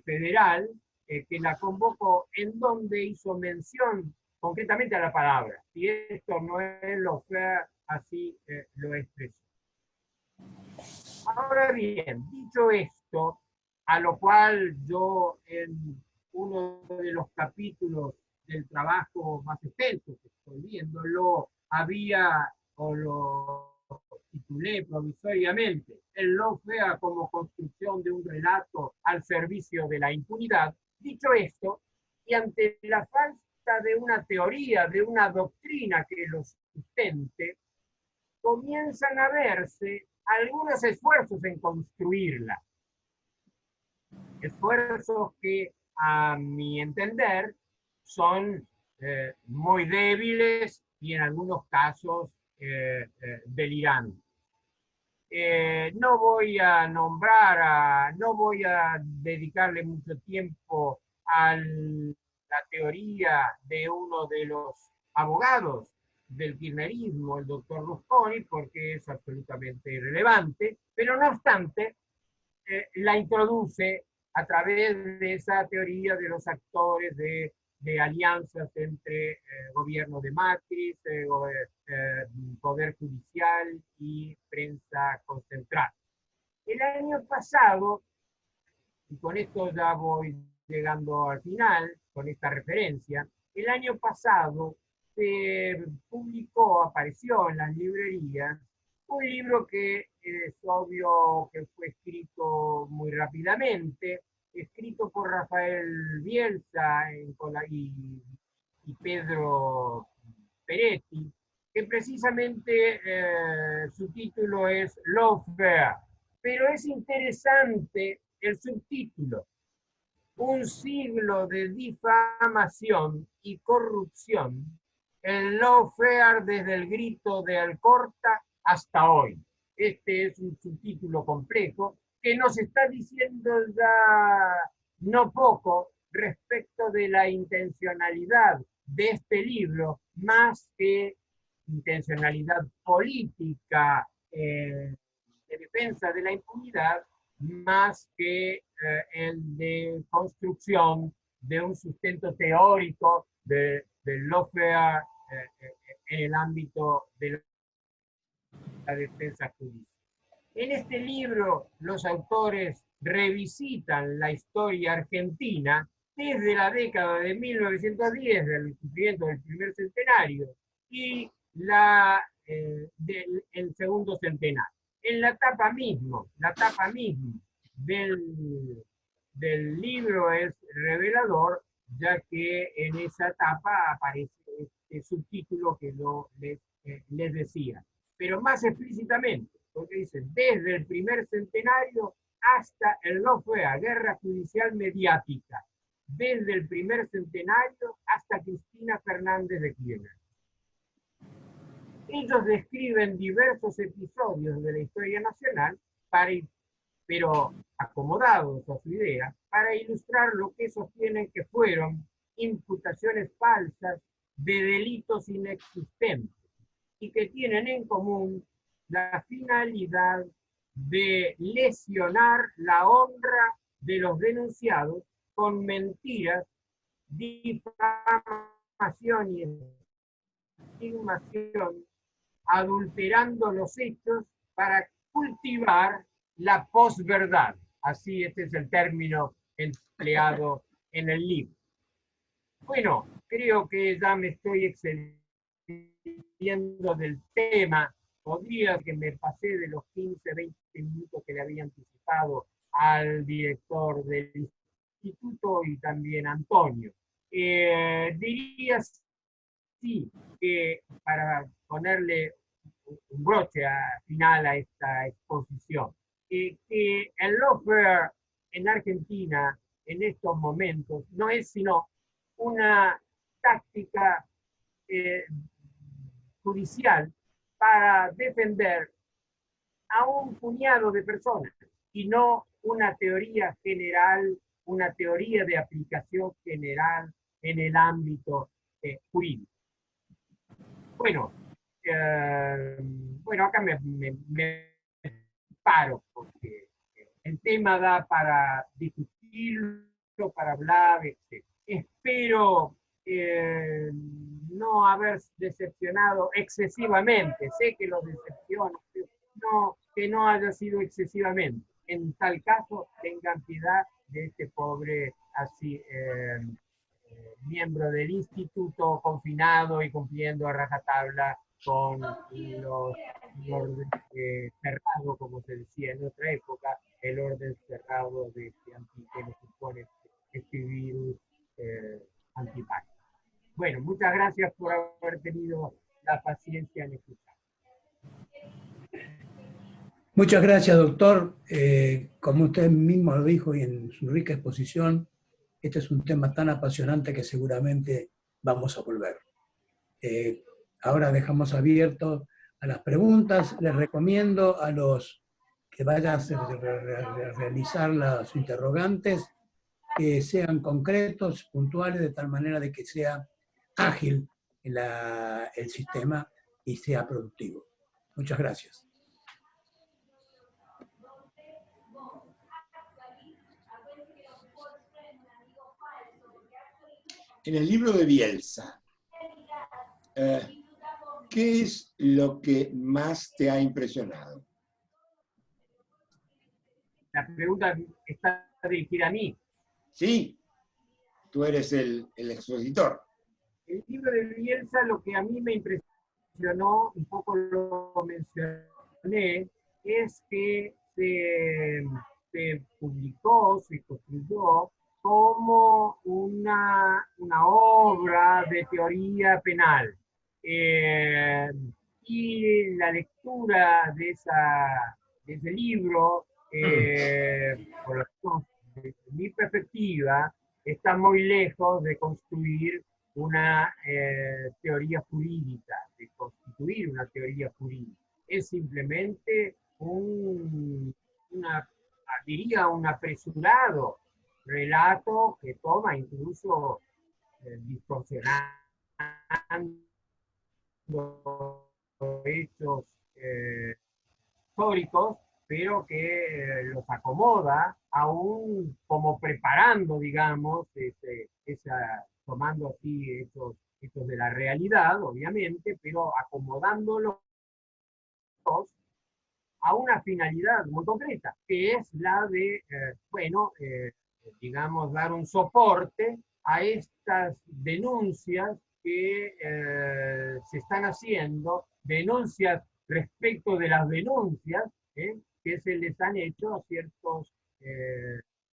federal, que la convocó, en donde hizo mención concretamente a la palabra. Si esto no es lawfare, así lo expresó. Ahora bien, dicho esto, a lo cual yo en uno de los capítulos del trabajo más extenso que estoy viendo, lo había o lo titulé provisoriamente el lawfare como construcción de un relato al servicio de la impunidad. Dicho esto, y ante la falta de una teoría, de una doctrina que lo sustente, comienzan a verse algunos esfuerzos en construirla. Esfuerzos que, a mi entender, son muy débiles y en algunos casos delirantes. No voy a nombrar, no voy a dedicarle mucho tiempo a la teoría de uno de los abogados del kirchnerismo, el doctor Rusconi, porque es absolutamente irrelevante, pero no obstante, la introduce a través de esa teoría de los actores de alianzas entre gobierno de Macri, poder judicial y prensa concentrada. El año pasado, y con esto ya voy llegando al final, con esta referencia, el año pasado se publicó, apareció en las librerías, un libro que es obvio que fue escrito muy rápidamente, escrito por Rafael Bielsa y Pedro Peretti, que precisamente su título es Lawfare, pero es interesante el subtítulo: un siglo de difamación y corrupción, el lawfare desde el grito de Alcorta hasta hoy. Este es un subtítulo complejo que nos está diciendo ya no poco respecto de la intencionalidad de este libro, más que intencionalidad política de defensa de la impunidad, más que el de construcción de un sustento teórico del lawfare en el ámbito de la defensa judicial. En este libro, los autores revisitan la historia argentina desde la década de 1910, del cumplimiento del primer centenario, y el segundo centenario. En la tapa misma del libro es revelador, ya que en esa tapa aparece este subtítulo que les decía, pero más explícitamente, porque dice, desde el primer centenario hasta el lawfare, guerra judicial mediática, desde el primer centenario hasta Cristina Fernández de Kirchner. Ellos describen diversos episodios de la historia nacional, pero acomodados a su idea, para ilustrar lo que sostienen que fueron imputaciones falsas de delitos inexistentes y que tienen en común la finalidad de lesionar la honra de los denunciados con mentiras, difamación y estigmación, adulterando los hechos para cultivar la posverdad. Así, este es el término empleado en el libro. Bueno, creo que ya me estoy excediendo del tema. Podría que me pasé de los 15, 20 minutos que le había anticipado al director del instituto y también a Antonio. Diría sí, que para ponerle un broche final a esta exposición, que el lawfare en Argentina en estos momentos no es sino una táctica judicial para defender a un puñado de personas y no una teoría general, una teoría de aplicación general en el ámbito jurídico. Bueno, acá me paro porque el tema da para discutirlo, para hablar, etc. Espero no haber decepcionado excesivamente. Sé que los decepciono, pero que no haya sido excesivamente. En tal caso, tengan piedad de este pobre así miembro del instituto confinado y cumpliendo a rajatabla con los el orden cerrado, como se decía en otra época, el orden cerrado de que nos supone este virus antipático. Bueno, muchas gracias por haber tenido la paciencia en escuchar. Muchas gracias, doctor. Como usted mismo lo dijo y en su rica exposición, este es un tema tan apasionante que seguramente vamos a volver. Ahora dejamos abierto a las preguntas. Les recomiendo a los que vayan a realizar los interrogantes que sean concretos, puntuales, de tal manera de que sea ágil el sistema y sea productivo. Muchas gracias. En el libro de Bielsa, ¿qué es lo que más te ha impresionado? La pregunta está dirigida a mí. Sí, tú eres el expositor. El libro de Bielsa, lo que a mí me impresionó, un poco lo mencioné, es que se publicó, se construyó como una obra de teoría penal. Y la lectura de ese libro, por lo menos desde mi perspectiva, está muy lejos de construir una teoría jurídica, de constituir una teoría jurídica. Es simplemente diría, un apresurado relato que toma incluso distorsionando hechos históricos, pero que los acomoda aún como preparando, digamos, tomando así hechos de la realidad, obviamente, pero acomodándolos a una finalidad muy concreta, que es la de, digamos, dar un soporte a estas denuncias que se están haciendo, denuncias respecto de las denuncias que se les han hecho a ciertos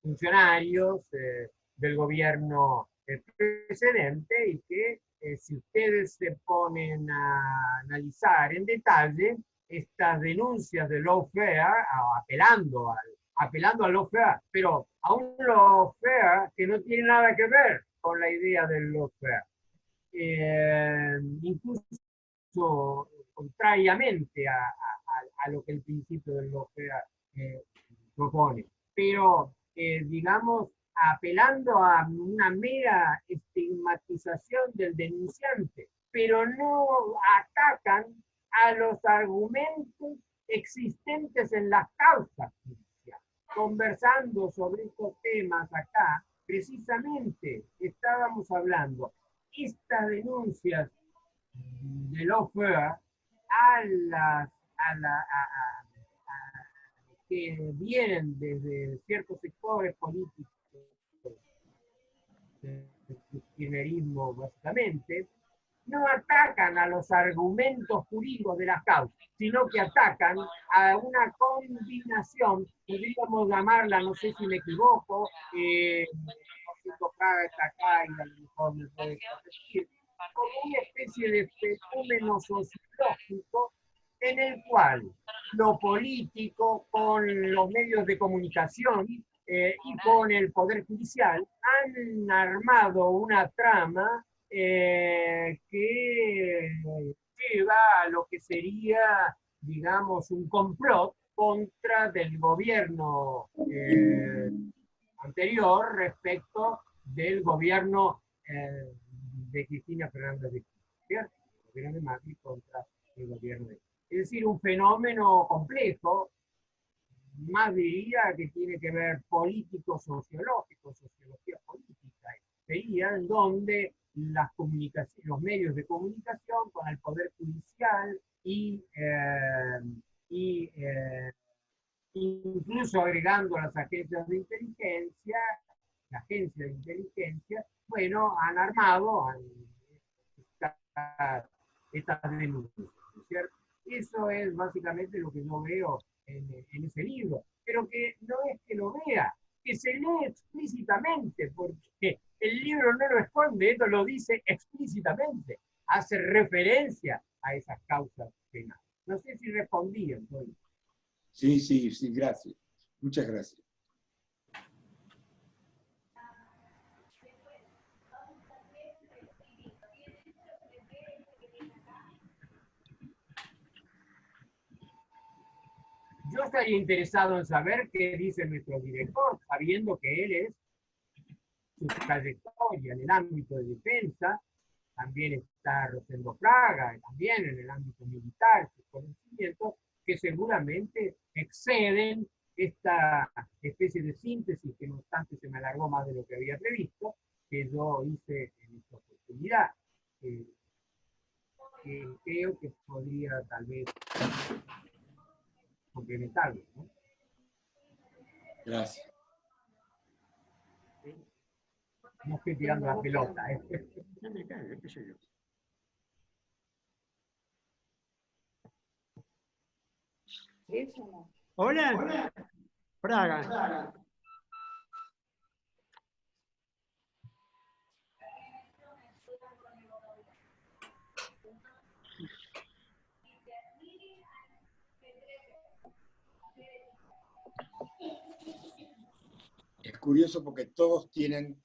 funcionarios del gobierno precedente y que si ustedes se ponen a analizar en detalle estas denuncias de lawfare, apelando al lawfare, pero a un lawfare que no tiene nada que ver con la idea del lawfare. Incluso contrariamente a lo que el principio del lawfare propone. Pero, digamos, apelando a una mera estigmatización del denunciante, pero no atacan a los argumentos existentes en las causas judiciales. Conversando sobre estos temas acá, precisamente estábamos hablando estas denuncias de lawfare que vienen desde ciertos sectores políticos del kirchnerismo básicamente, no atacan a los argumentos jurídicos de las causas, sino que atacan a una combinación, podríamos llamarla, no sé si me equivoco, Praga está acá y a lo mejor me puede corregir, como una especie de fenómeno sociológico en el cual lo político con los medios de comunicación y con el Poder Judicial han armado una trama que lleva a lo que sería, digamos, un complot contra del gobierno anterior respecto del gobierno de Cristina Fernández de Kirchner, el gobierno de Macri contra el gobierno de... Es decir, un fenómeno complejo, más diría que tiene que ver político-sociológico, sociología política, sería en donde los medios de comunicación con el Poder Judicial incluso agregando a las agencias de inteligencia, la agencia de inteligencia, bueno, han armado estas denuncias. ¿no es cierto? Eso es básicamente lo que yo veo en ese libro, pero que no es que lo vea, que se lee explícitamente, porque el libro no lo esconde, esto lo dice explícitamente, hace referencia a esas causas penales. No sé si respondí, entonces. Sí, sí, sí, gracias. Muchas gracias. Yo estaría interesado en saber qué dice nuestro director, sabiendo que él es su trayectoria en el ámbito de defensa, también está Rosendo Fraga, también en el ámbito militar, sus conocimientos que seguramente exceden esta especie de síntesis que no obstante se me alargó más de lo que había previsto, que yo hice en esta oportunidad. Que creo que podría tal vez complementarlo, ¿no? Gracias. No estoy tirando la pelota, ¿eh? Hola, Fraga. Es curioso porque todos tienen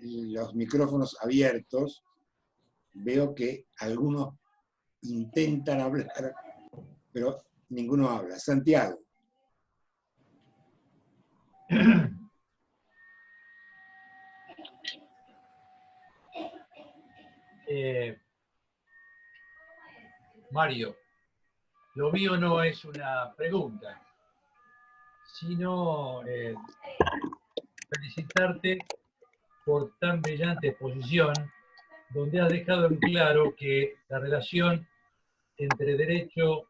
los micrófonos abiertos. Veo que algunos intentan hablar, pero ninguno habla. Santiago. Mario, lo mío no es una pregunta, sino felicitarte por tan brillante exposición, donde has dejado en claro que la relación entre derecho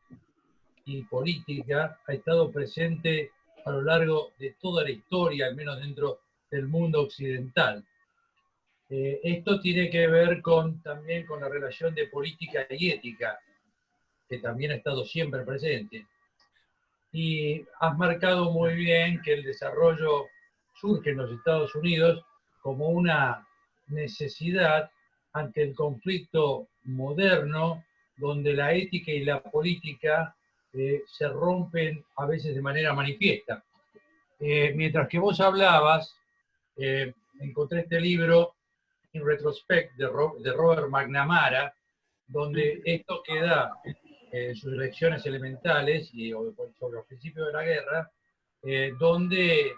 y política ha estado presente a lo largo de toda la historia, al menos dentro del mundo occidental. Esto tiene que ver también con la relación de política y ética, que también ha estado siempre presente. Y has marcado muy bien que el desarrollo surge en los Estados Unidos como una necesidad ante el conflicto moderno, donde la ética y la política se rompen a veces de manera manifiesta. Mientras que vos hablabas, encontré este libro, In Retrospect, de Robert McNamara, donde esto queda sus lecciones elementales y sobre los principios de la guerra, donde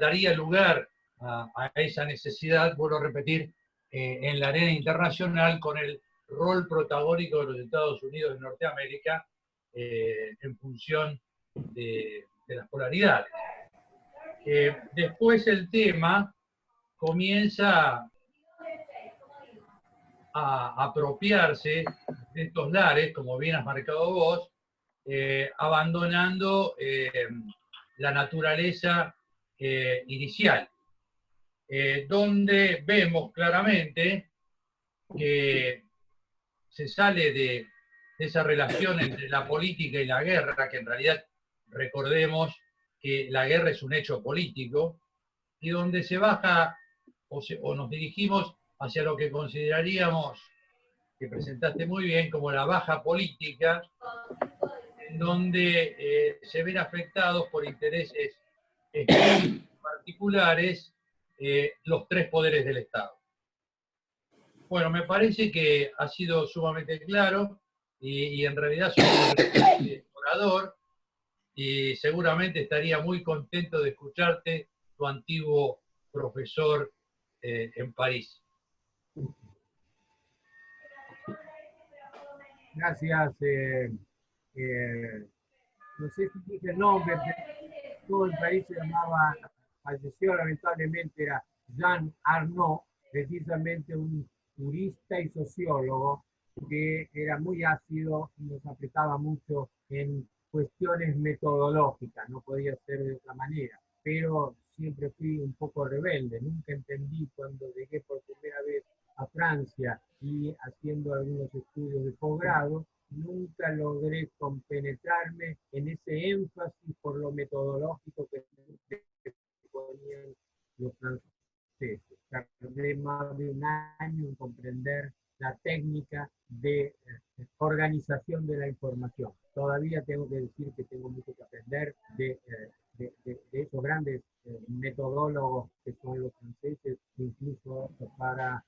daría lugar a esa necesidad, vuelvo a repetir, en la arena internacional con el rol protagónico de los Estados Unidos de Norteamérica en función de las polaridades. Después el tema comienza a apropiarse de estos lares, como bien has marcado vos, abandonando la naturaleza inicial, donde vemos claramente que se sale de esa relación entre la política y la guerra, que en realidad recordemos que la guerra es un hecho político, y donde se baja o nos dirigimos hacia lo que consideraríamos, que presentaste muy bien, como la baja política, en donde se ven afectados por intereses particulares los tres poderes del Estado. Bueno, me parece que ha sido sumamente claro y en realidad soy un orador y seguramente estaría muy contento de escucharte, tu antiguo profesor en París. Gracias. No sé si dije el nombre, pero todo el país se llamaba, falleció lamentablemente, era Jean Arnaud, precisamente un jurista y sociólogo que era muy ácido y nos apretaba mucho en cuestiones metodológicas, no podía ser de otra manera, pero siempre fui un poco rebelde, nunca entendí cuando llegué por primera vez a Francia y haciendo algunos estudios de posgrado, nunca logré compenetrarme en ese énfasis por lo metodológico que ponían los franceses. Tardé más de un año en comprender la técnica de organización de la información. Todavía tengo que decir que tengo mucho que aprender de esos grandes metodólogos que son los franceses, incluso para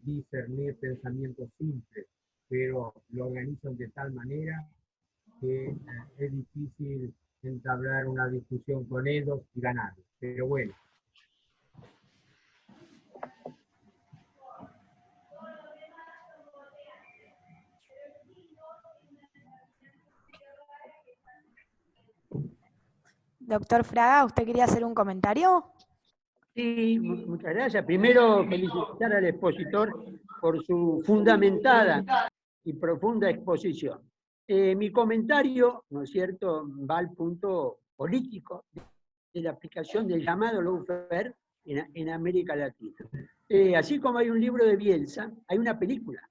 discernir pensamientos simples, pero lo organizan de tal manera que es difícil entablar una discusión con ellos y ganarlos. Pero bueno. Doctor Fraga, ¿usted quería hacer un comentario? Sí, muchas gracias. Primero, felicitar al expositor por su fundamentada y profunda exposición. Mi comentario, ¿no es cierto?, va al punto político de la aplicación del llamado lawfare en América Latina. Así como hay un libro de Bielsa, hay una película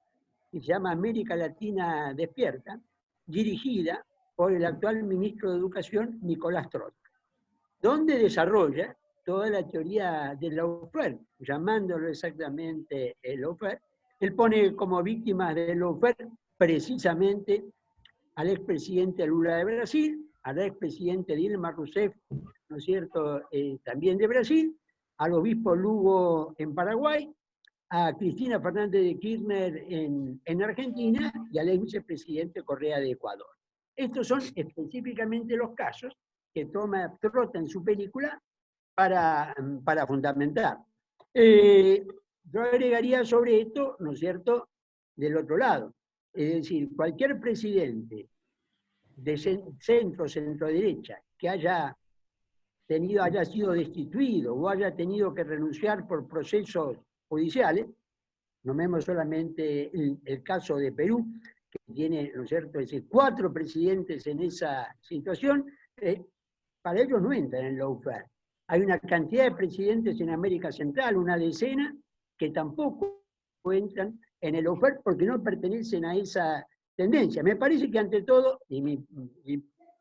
que se llama América Latina Despierta, dirigida por el actual ministro de Educación, Nicolás Trot, donde desarrolla toda la teoría del lawfare, llamándolo exactamente el lawfare. Él pone como víctimas del lawfare precisamente al expresidente Lula de Brasil, al expresidente Dilma Rousseff, ¿no es cierto?, también de Brasil, al obispo Lugo en Paraguay, a Cristina Fernández de Kirchner en Argentina y al ex vicepresidente Correa de Ecuador. Estos son específicamente los casos que toma Trota en su película para fundamentar. Yo agregaría sobre esto, ¿no es cierto?, del otro lado. Es decir, cualquier presidente de centro-derecha que haya sido destituido o haya tenido que renunciar por procesos judiciales, nombremos solamente el caso de Perú, que tiene, ¿no es cierto?, es decir, 4 presidentes en esa situación, para ellos no entran en lawfare. Hay una cantidad de presidentes en América Central, una decena, que tampoco entran en el lawfare porque no pertenecen a esa tendencia. Me parece que ante todo, y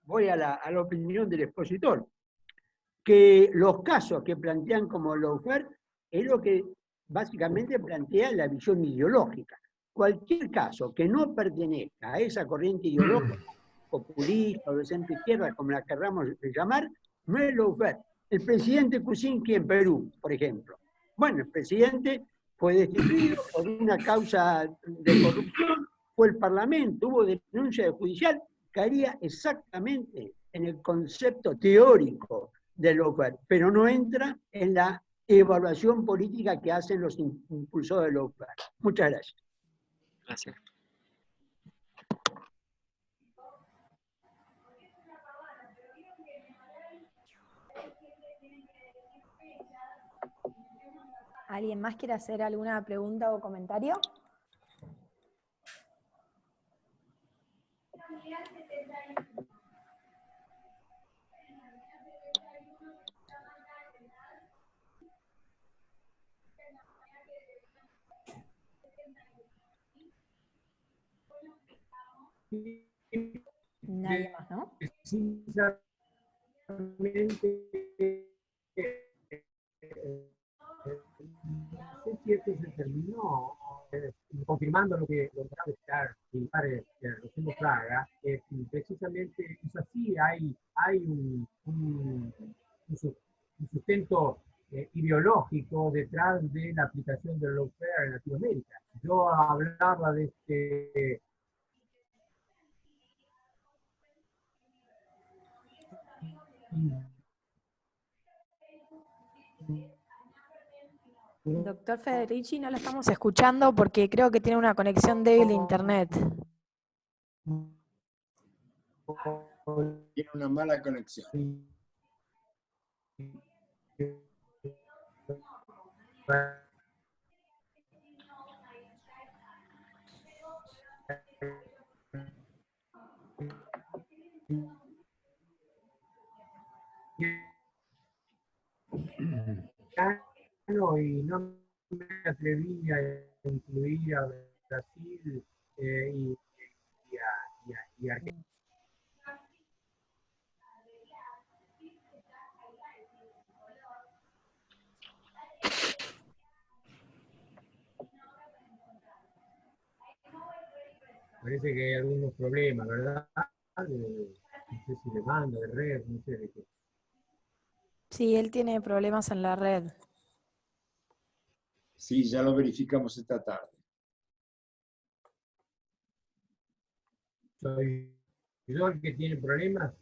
voy a la opinión del expositor, que los casos que plantean como lawfare es lo que básicamente plantea la visión ideológica. Cualquier caso que no pertenezca a esa corriente ideológica, populista o de centro izquierda, como la querramos llamar, no es lawfare. El presidente Kuczynski en Perú, por ejemplo. Bueno, el presidente fue destituido por una causa de corrupción, fue el Parlamento, hubo denuncia judicial, caería exactamente en el concepto teórico del lawfare, pero no entra en la evaluación política que hacen los impulsores del lawfare. Muchas gracias. Gracias. ¿Alguien más quiere hacer alguna pregunta o comentario? Nadie más, ¿no? Precisamente, no sé si esto se terminó, confirmando lo que acaba de estar Rosendo Fraga, precisamente es así, hay un sustento ideológico detrás de la aplicación del lawfare en Latinoamérica. Yo hablaba de este Doctor Federici, no lo estamos escuchando porque creo que tiene una conexión débil de internet. Tiene una mala conexión. Y no me atreví a incluir a Brasil y a Argentina. Parece que hay algunos problemas, ¿verdad? No sé si de banda, de red, no sé de qué. Sí, él tiene problemas en la red. Sí, ya lo verificamos esta tarde. ¿Soy yo el que tiene problemas?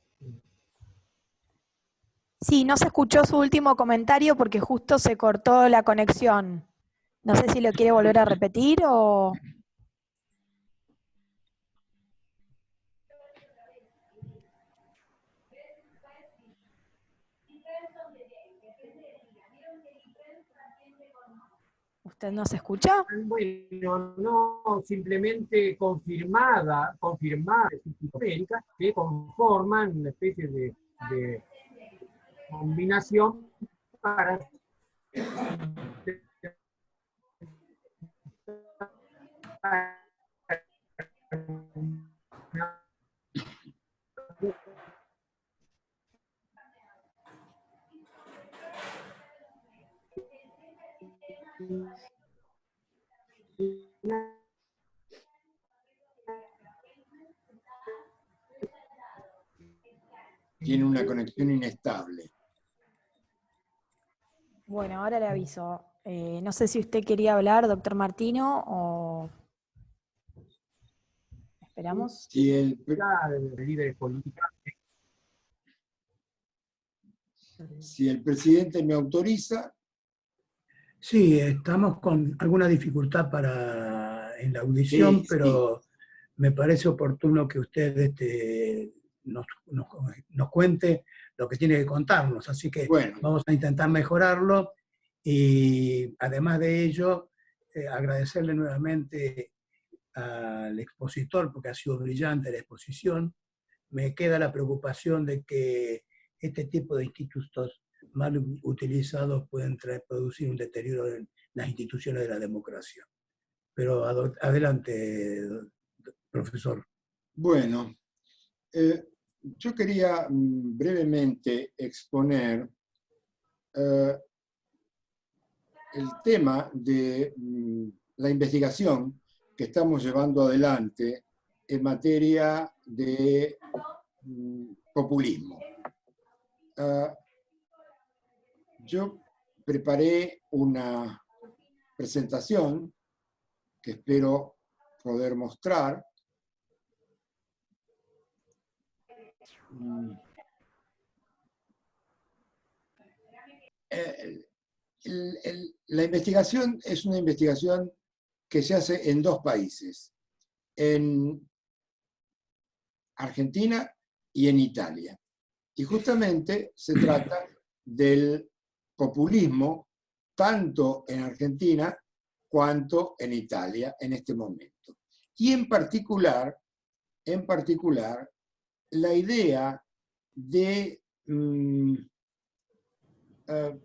Sí, no se escuchó su último comentario porque justo se cortó la conexión. No sé si lo quiere volver a repetir o... ¿Usted nos escucha? Bueno, no, simplemente confirmada América, que conforman una especie de combinación para Tiene una conexión inestable. Bueno, ahora le aviso. No sé si usted quería hablar, doctor Martino, o... ¿Esperamos? Si el, líderes políticos. si el presidente me autoriza, Sí, estamos con alguna dificultad en la audición, sí, pero me parece oportuno que usted nos cuente lo que tiene que contarnos. Así que bueno, vamos a intentar mejorarlo y además de ello, agradecerle nuevamente al expositor porque ha sido brillante la exposición. Me queda la preocupación de que este tipo de institutos mal utilizados pueden producir un deterioro en las instituciones de la democracia. Pero adelante, profesor. bueno, yo quería brevemente exponer el tema de la investigación que estamos llevando adelante en materia de populismo. Yo preparé una presentación que espero poder mostrar. La investigación es una investigación que se hace en dos países, en Argentina y en Italia. Y justamente se trata del populismo tanto en Argentina cuanto en Italia en este momento. Y en particular la idea de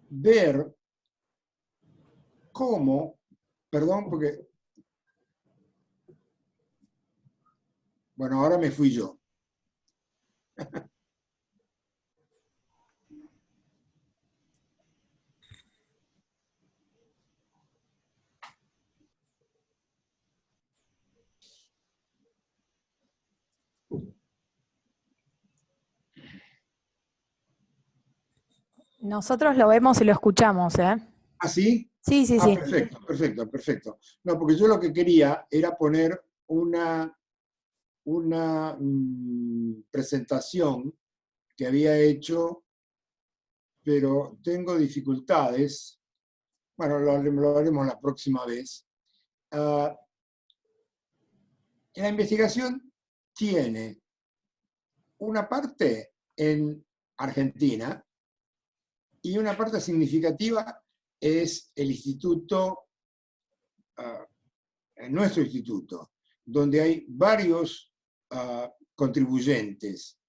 ver cómo, perdón, porque, bueno, ahora me fui yo. Nosotros lo vemos y lo escuchamos, ¿eh? ¿Ah, sí? Sí, sí, sí. Perfecto. No, porque yo lo que quería era poner una presentación que había hecho, pero tengo dificultades. Bueno, lo haremos la próxima vez. La investigación tiene una parte en Argentina y una parte significativa es el instituto, nuestro instituto, donde hay varios contribuyentes.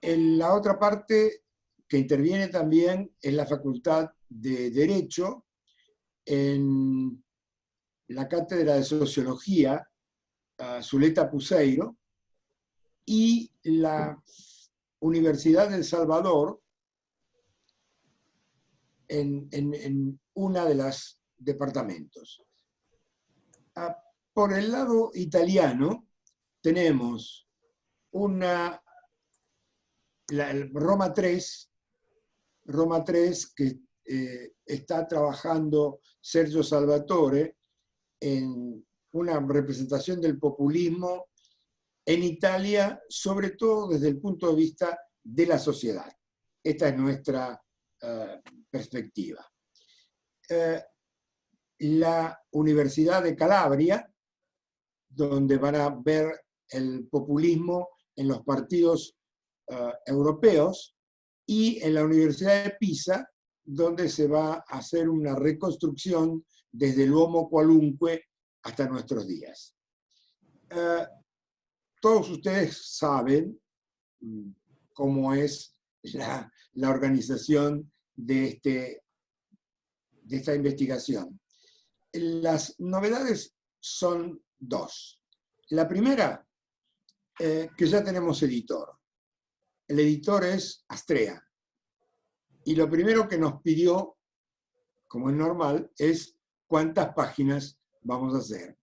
En la otra parte que interviene también es la Facultad de Derecho en la Cátedra de Sociología Zuleta Puseiro y la Universidad del Salvador en una de los departamentos. Por el lado italiano tenemos Roma 3 que está trabajando Sergio Salvatore en una representación del populismo en Italia, sobre todo desde el punto de vista de la sociedad. Esta es nuestra perspectiva. La Universidad de Calabria, donde van a ver el populismo en los partidos europeos, y en la Universidad de Pisa, donde se va a hacer una reconstrucción desde el Homo Qualunque hasta nuestros días. Todos ustedes saben cómo es la organización de esta investigación. Las novedades son dos. La primera, que ya tenemos editor. El editor es Astrea. Y lo primero que nos pidió, como es normal, es cuántas páginas vamos a hacer.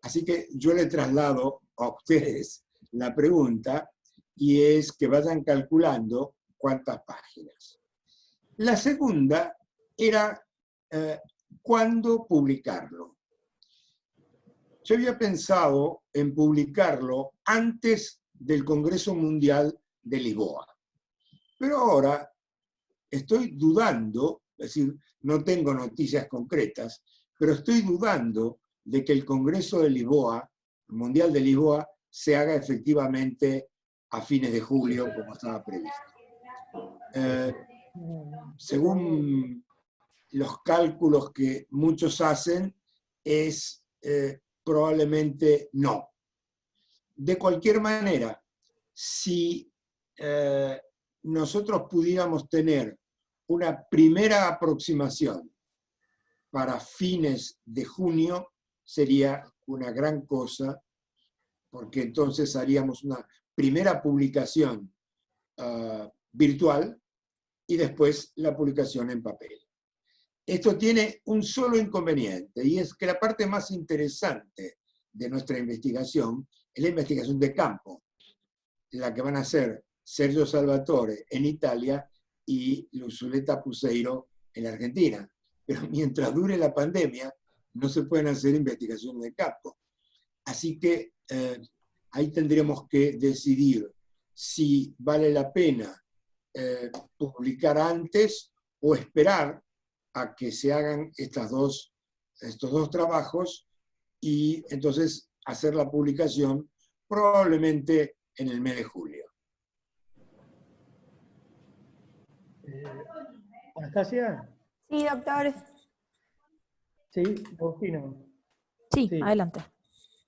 Así que yo le traslado a ustedes la pregunta y es que vayan calculando cuántas páginas. La segunda era cuándo publicarlo. Yo había pensado en publicarlo antes del Congreso Mundial de Lisboa. Pero ahora estoy dudando, es decir, no tengo noticias concretas, pero estoy dudando de que el Congreso de Lisboa, el Mundial de Lisboa, se haga efectivamente a fines de julio, como estaba previsto. Según los cálculos que muchos hacen, es probablemente no. De cualquier manera, si nosotros pudiéramos tener una primera aproximación para fines de junio, sería una gran cosa, porque entonces haríamos una primera publicación virtual y después la publicación en papel. Esto tiene un solo inconveniente, y es que la parte más interesante de nuestra investigación es la investigación de campo, la que van a hacer Sergio Salvatore en Italia y Zuleta Puseiro en Argentina. Pero mientras dure la pandemia, no se pueden hacer investigaciones de campo. Así que ahí tendremos que decidir si vale la pena publicar antes o esperar a que se hagan estos dos trabajos y entonces hacer la publicación probablemente en el mes de julio. ¿Anastasia? Sí, doctor. Sí, Agustino. Sí, Sí. adelante.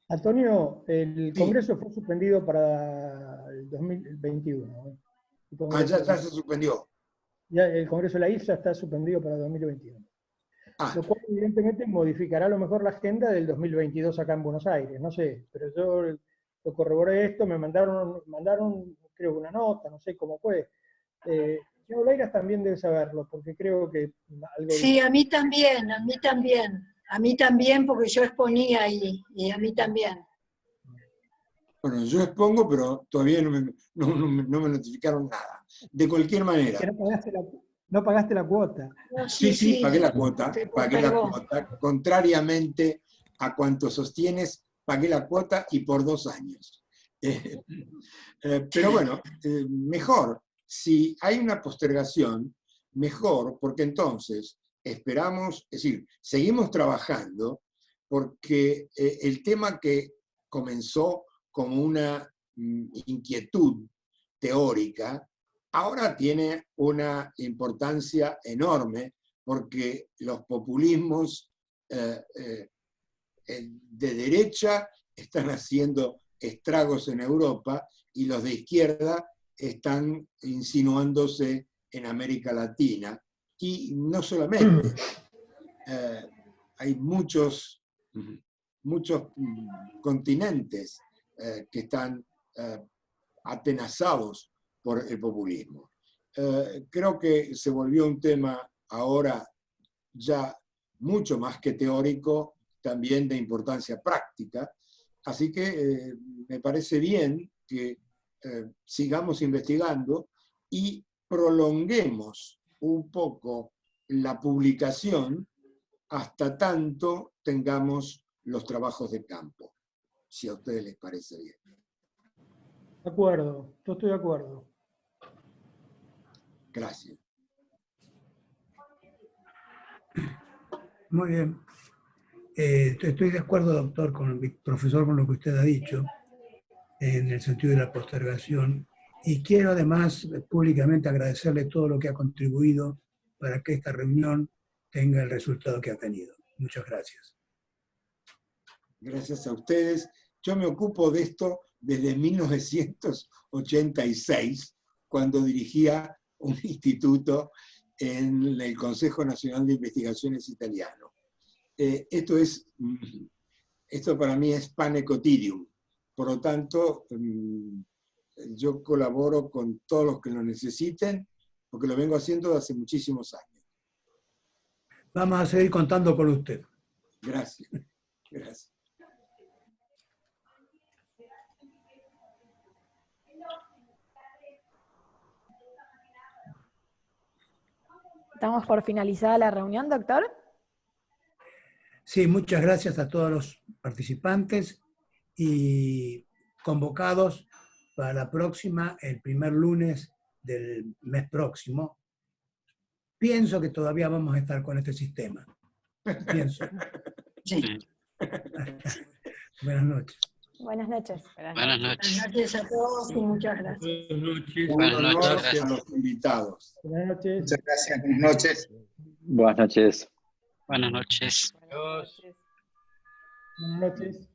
Antonio, el Congreso fue suspendido para el 2021. Ya se suspendió. Ya el Congreso de la IFSA está suspendido para 2021. Lo cual evidentemente modificará a lo mejor la agenda del 2022 acá en Buenos Aires, no sé, pero yo lo corroboré esto, me mandaron creo que una nota, no sé cómo fue. Señor Leiras también debe saberlo, porque creo que algo... Sí, a mí también, porque yo exponía ahí, y a mí también. Bueno, yo expongo, pero todavía no me notificaron nada. De cualquier manera. No pagaste la cuota. No, Sí, pagué la cuota, contrariamente a cuanto sostienes, pagué la cuota y por 2 años. Pero bueno, mejor. Si hay una postergación, mejor, porque entonces esperamos, es decir, seguimos trabajando, porque el tema que comenzó como una inquietud teórica, ahora tiene una importancia enorme, porque los populismos de derecha están haciendo estragos en Europa y los de izquierda están insinuándose en América Latina. Y no solamente. hay muchos continentes que están atenazados por el populismo. Creo que se volvió un tema ahora ya mucho más que teórico, también de importancia práctica, así que me parece bien que sigamos investigando y prolonguemos un poco la publicación hasta tanto tengamos los trabajos de campo, si a ustedes les parece bien. De acuerdo, yo estoy de acuerdo. Gracias. Muy bien. Estoy de acuerdo, doctor, profesor, con lo que usted ha dicho, en el sentido de la postergación. Y quiero además públicamente agradecerle todo lo que ha contribuido para que esta reunión tenga el resultado que ha tenido. Muchas gracias. Gracias a ustedes. Yo me ocupo de esto desde 1986, cuando dirigía un instituto en el Consejo Nacional de Investigaciones italiano. Esto para mí es pane quotidium. Por lo tanto, yo colaboro con todos los que lo necesiten, porque lo vengo haciendo desde hace muchísimos años. Vamos a seguir contando con usted. Gracias. Gracias. ¿Estamos por finalizada la reunión, doctor? Sí, muchas gracias a todos los participantes y convocados para la próxima, el primer lunes del mes próximo. Pienso que todavía vamos a estar con este sistema. Pienso. Sí. Buenas noches. Buenas noches. Buenas noches. Buenas noches a todos y muchas gracias. Buenas noches. A los invitados. Buenas noches. Muchas gracias. Buenas noches. Buenas noches. Buenas noches. Buenas noches.